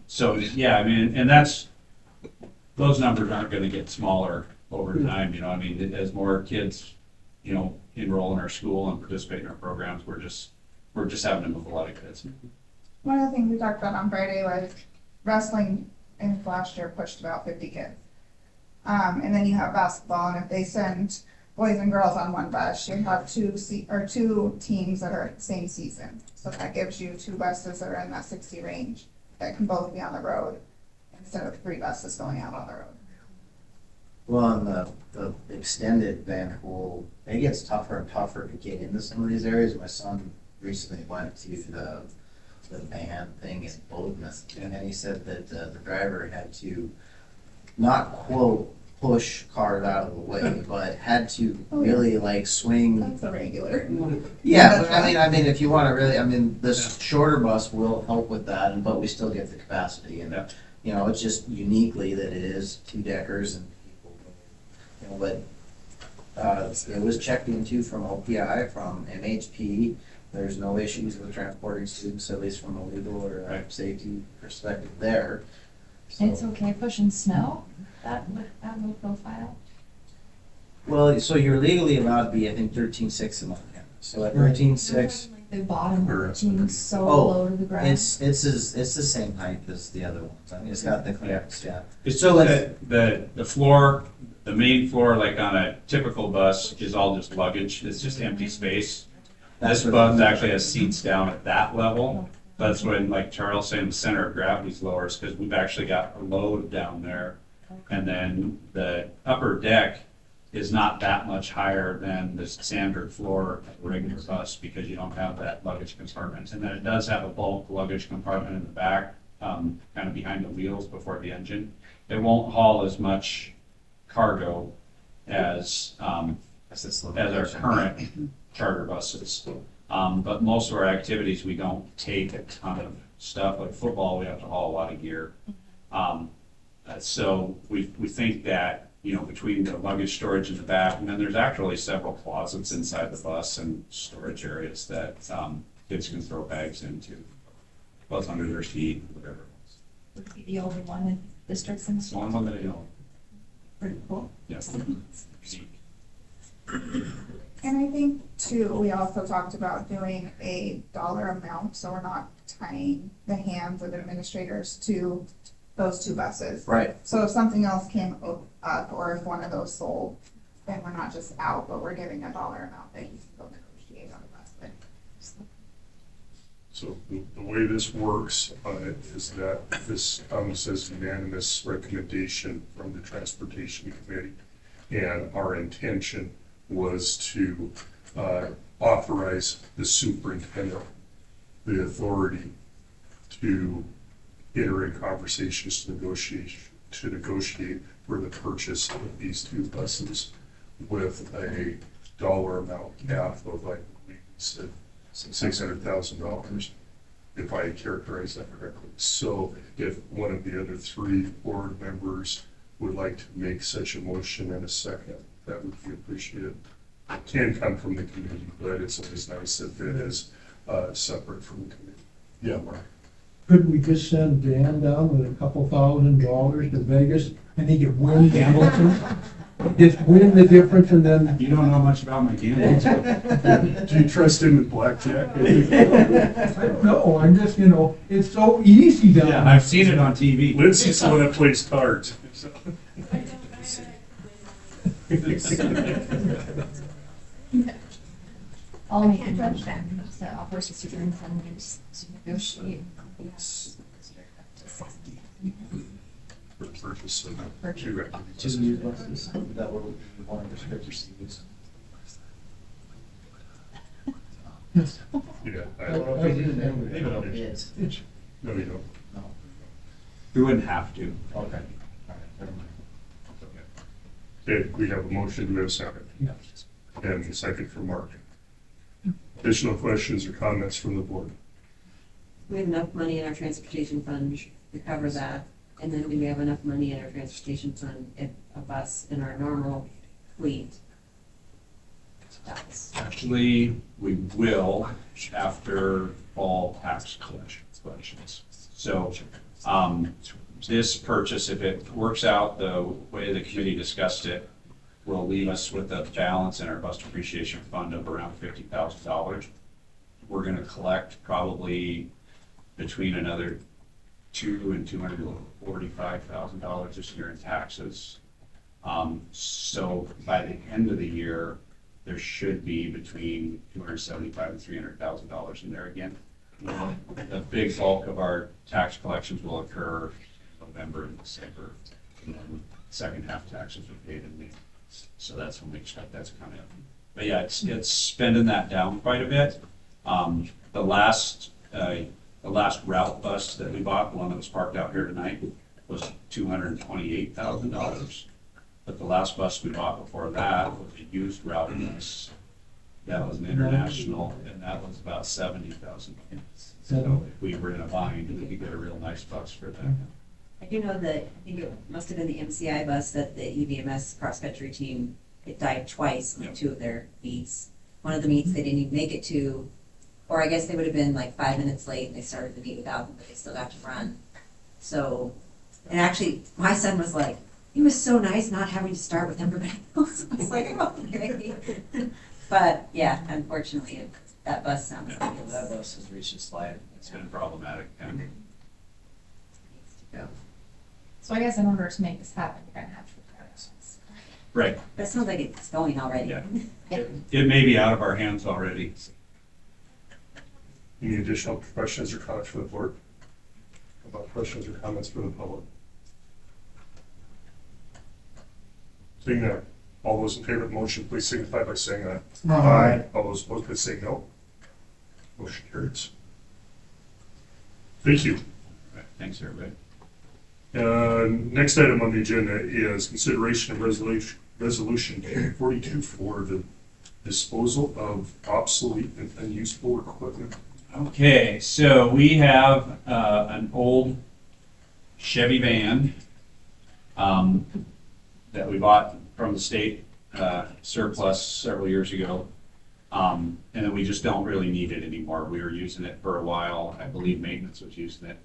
So yeah, I mean, and those numbers aren't going to get smaller over time. I mean, as more kids, enroll in our school and participate in our programs, we're just having to move a lot of kids. One of the things we talked about on Friday was wrestling in last year pushed about 50 kids. And then you have basketball, and if they send boys and girls on one bus, you have two teams that are at the same season. So that gives you 2 buses that are in that 60 range that can both be on the road instead of 3 buses going out on the road. Well, on the extended van pool, it gets tougher and tougher to get into some of these areas. My son recently went to the van thing in Boldness, and he said that the driver had to not quote push cars out of the way, but had to really like swing. That's a regular. Yeah, but I mean, if you want to really, this shorter bus will help with that, but we still get the capacity, and it's just uniquely that it is 2-deckers and people, but it was checked into from OPI, from MHP. There's no issues with transporting students, at least from a legal or safety perspective there. So. It's okay pushing snow, that low profile? Well, so you're legally allowed to be, I think, 13.6 in Montana. So at 13.6. The bottom being so low to the ground. It's the same height as the other ones. I mean, it's got the correct, yeah. It's so the floor, the main floor, like on a typical bus, is all just luggage. It's just empty space. This bus actually has seats down at that level. That's when, like Charles saying, the center of gravity is lower, because we've actually got a load down there. And then the upper deck is not that much higher than the standard floor of a regular bus, because you don't have that luggage compartment. And then it does have a bulk luggage compartment in the back, kind of behind the wheels before the engine. It won't haul as much cargo as our current charter buses. But most of our activities, we don't take a ton of stuff. Like football, we have to haul a lot of gear. So we think that, between the luggage storage in the back, and then there's actually several closets inside the bus and storage areas that kids can throw bags into, both under their seat, whatever it was. Would be the only one in districts in the It's the only one that I know. Pretty cool. Yes. And I think too, we also talked about doing a dollar amount, so we're not tying the hands of administrators to those 2 buses. Right. So if something else came up, or if one of those sold, then we're not just out, but we're giving a dollar amount that you can go negotiate on the bus. So the way this works is that this comes as unanimous recommendation from the Transportation Committee, and our intention was to authorize the superintendent the authority to enter in conversations to negotiate for the purchase of these 2 buses with a dollar amount cap of, like we said, $600,000, if I characterize that correctly. So if one of the other 3 board members would like to make such a motion in a second, that would be appreciated. It can come from the committee, but it's always nice if it is separate from the committee. Yeah, Mark. Couldn't we just send Dan down with a couple $1,000 to Vegas and he could win Hamilton? Just win the difference and then. You don't know much about my gambling. Do you trust him with blackjack? I don't know, I'm just, it's so easy down there. Yeah, I've seen it on TV. Lindsay's the one that plays cards. So. I'll make a motion to offer the superintendent to negotiate. for the purchase of Purchase. 2 activity Two buses. new buses that will be one of the scriptures to use. Yeah. I don't know if we do that. They don't. Bids. No, you don't. No. We wouldn't have to. Okay. All right, never mind. Okay, we have a motion, do we have a second? And a second for Mark. Additional questions or comments from the board? We have enough money in our transportation fund to cover that, and then do we have enough money in our transportation fund if a bus in our normal fleet dies? Actually, we will after fall tax collections. So, this purchase, if it works out the way the committee discussed it, will leave us with a balance in our bus depreciation fund of around $50,000. We're gonna collect probably between another $200,000 and $245,000 this year in taxes. So by the end of the year, there should be between $275,000 and $300,000 in there again. The big bulk of our tax collections will occur in November and December, and then second half taxes are paid in May. So that's when we expect that to come in. But yeah, it's spending that down quite a bit. The last route bus that we bought, the one that was parked out here tonight, was $228,000. But the last bus we bought before that was a used route bus. That was an international, and that was about $70,000. So if we were in a bind, we could get a real nice bus for that. I do know that, I think it must have been the MCI bus that the EVMS cross-country team, it died twice on 2 of their meets. One of the meets they didn't even make it to, or I guess they would have been like 5 minutes late and they started the meet without them, but they still got to run. So, and actually, my son was like, it was so nice not having to start with everybody else. I was like, oh, okay. But yeah, unfortunately, that bus sounds like it That bus has reached its life. It's been problematic. needs to go. So I guess in order to make this happen, you're gonna have to prepare this. Right. But it sounds like it's going already. Yeah. It may be out of our hands already. Any additional questions or comments from the board? About questions or comments from the public? Seeing none, all those in favor of the motion, please signify by saying aye. Aye. All those opposed, please say no. Motion carries. Thank you. All right, thanks, everybody. Next item on the agenda is consideration of resolution 42 for the disposal of obsolete and unuseful equipment. Okay, so we have an old Chevy van that we bought from the state surplus several years ago. And then we just don't really need it anymore. We were using it for a while. I believe maintenance was using it.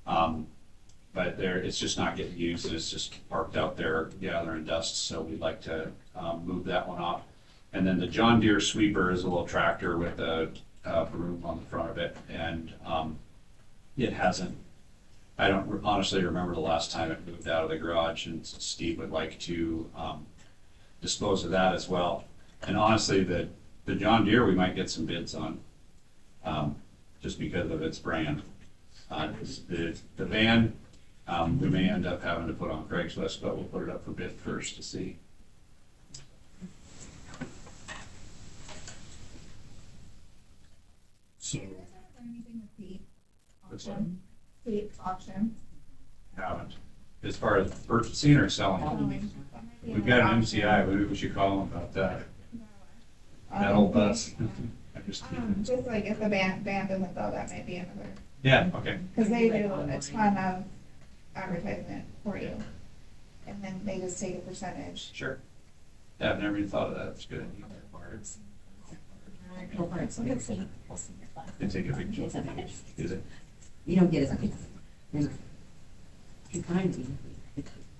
But it's just not getting used, and it's just parked out there gathering dust, so we'd like to move that one off. And then the John Deere sweeper is a little tractor with a broom on the front of it, and it hasn't, I don't honestly remember the last time it moved out of the garage, and Steve would like to dispose of that as well. And honestly, the John Deere, we might get some bids on, just because of its brand. The van, we may end up having to put on Craigslist, but we'll put it up for bid first to see. So, Anything with the What's that? auction? The auction. Haven't. As far as purchasing or selling, we've got an MCI, maybe we should call them about that. That old bus. I'm just kidding. Just like if the band doesn't go, that might be another, Yeah, okay. because they do a ton of advertisement for you. And then they just take a percentage. Sure. Yeah, I've never even thought of that. It's good. They take a big jump. Is it? You don't get as much. You're kind to be.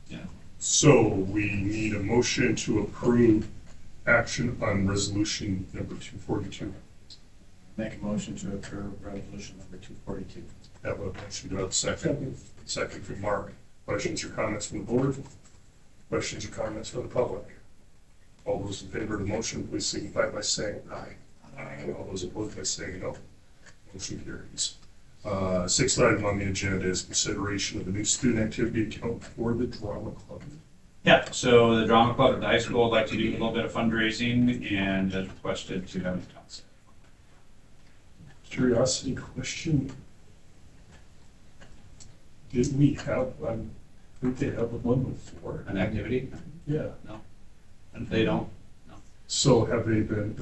Yeah. so we need a motion to approve action on resolution number 242. Make a motion to approve resolution number 242. Have a motion, do I have a second? Second from Mark. Questions or comments from the board? Questions or comments from the public? All those in favor of the motion, please signify by saying aye. Aye. All those opposed by saying no. Motion carries. Sixth item on the agenda is consideration of a new student activity account for the drama club. Yeah, so the drama club at the high school would like to do a little bit of fundraising and has requested to have a council. Curiosity question. Did we have, I think they have one before. An activity? Yeah. No. And if they don't, So have they been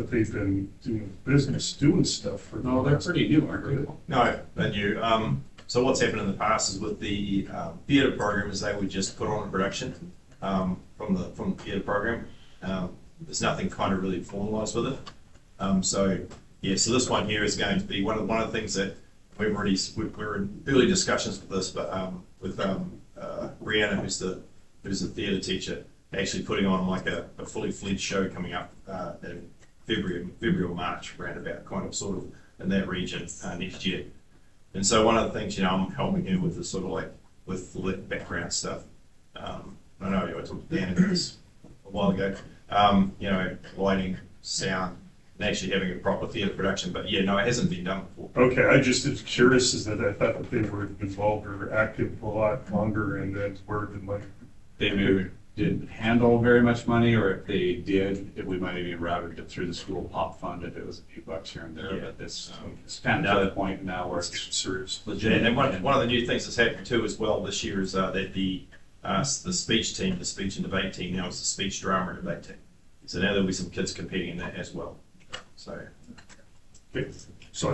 doing business, doing stuff for? no, they're pretty new, aren't they? No, they're new. So what's happened in the past is with the theatre program is they would just put on a production from the theatre program. There's nothing kind of really formalised with it. So this one here is going to be one of the things that we're in early discussions with this, but with Brianna, who's the theatre teacher, actually putting on like a fully fledged show coming up in February or March, around about kind of sort of in that region next year. And so one of the things, I'm helping her with is sort of like with the background stuff. I know I talked to Dan about this a while ago. Lighting, sound, and actually having a proper theatre production. But it hasn't been done before. Okay, I just was curious is that I thought that they were involved or active a lot longer, and then where did money? They maybe didn't handle very much money, or if they did, if we might have even routed it through the school pop fund if it was a few bucks here and there. But it's kind of to the point now where it's serious. Legit. And one of the new things that's happened too as well this year is that the speech team, the speech and debate team, now is the speech drama and debate team. So now there'll be some kids competing in that as well. So I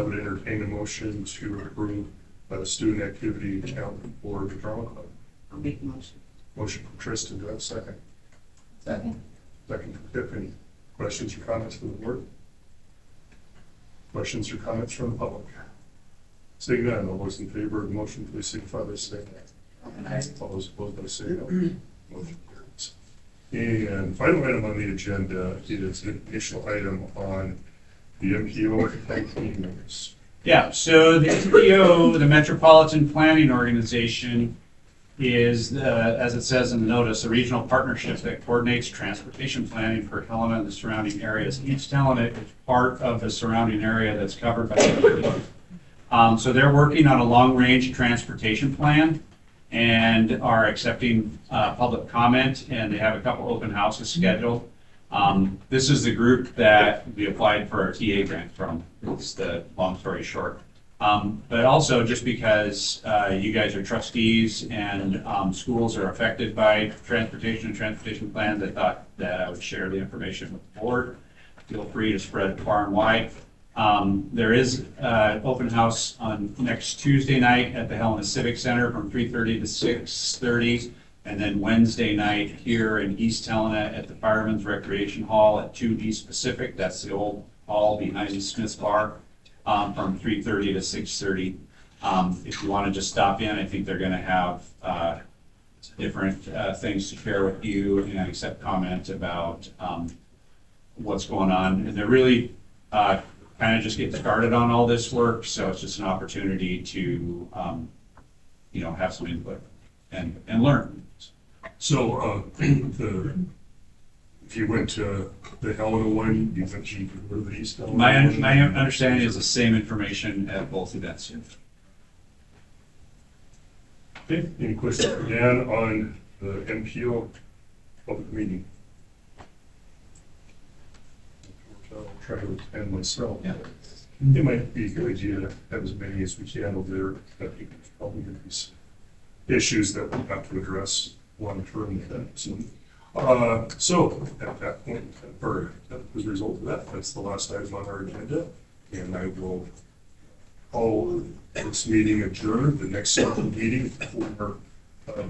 would entertain a motion to approve a student activity account for the drama club. I'll make the motion. Motion from Tristan, do I have a second? Second. Second from Tiffany. Questions or comments from the board? Questions or comments from the public? Seeing none, all those in favor of the motion, please signify by saying aye. All those opposed by saying no. Motion carries. And final item on the agenda is an additional item on the MPO campaign notice. Yeah, so the MPO, the Metropolitan Planning Organization, is, as it says in the notice, a regional partnership that coordinates transportation planning for Helena and the surrounding areas. East Helena is part of the surrounding area that's covered by the so they're working on a long-range transportation plan and are accepting public comment, and they have a couple open houses scheduled. This is the group that we applied for our TA grant from. It's the long story short. But also just because you guys are trustees and schools are affected by transportation and transportation plans, I thought that I would share the information with the board. Feel free to spread it far and wide. There is an open house on next Tuesday night at the Helena Civic Center from 3:30 to 6:30. And then Wednesday night here in East Helena at the Fireman's Recreation Hall at 2 East Pacific. That's the old hall behind the Smith's Bar. From 3:30 to 6:30. If you want to just stop in, I think they're going to have different things to share with you and accept comment about what's going on. And they're really kind of just getting started on all this work, so it's just an opportunity to have some input and learn. So if you went to the Helena one, you went to the East Helena? My understanding is the same information at both events. Okay, any questions for Dan on the MPO public meeting? I'll try to attend myself. Yeah. It might be a good idea to have as many as we can over there. I think there's probably going to be some issues that we'll have to address long term soon. So at that point, or as a result of that, that's the last item on our agenda, and I will call this meeting adjourned. The next meeting for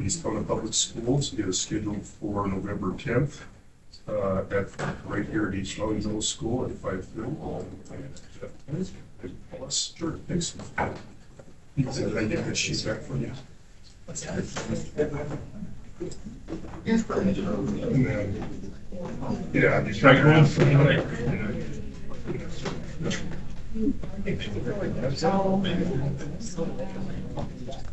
East Helena Public Schools is scheduled for November 10th right here at East Helena Middle School at 5:30. Sure, thanks. I get that sheet back from you. Yeah, just try going.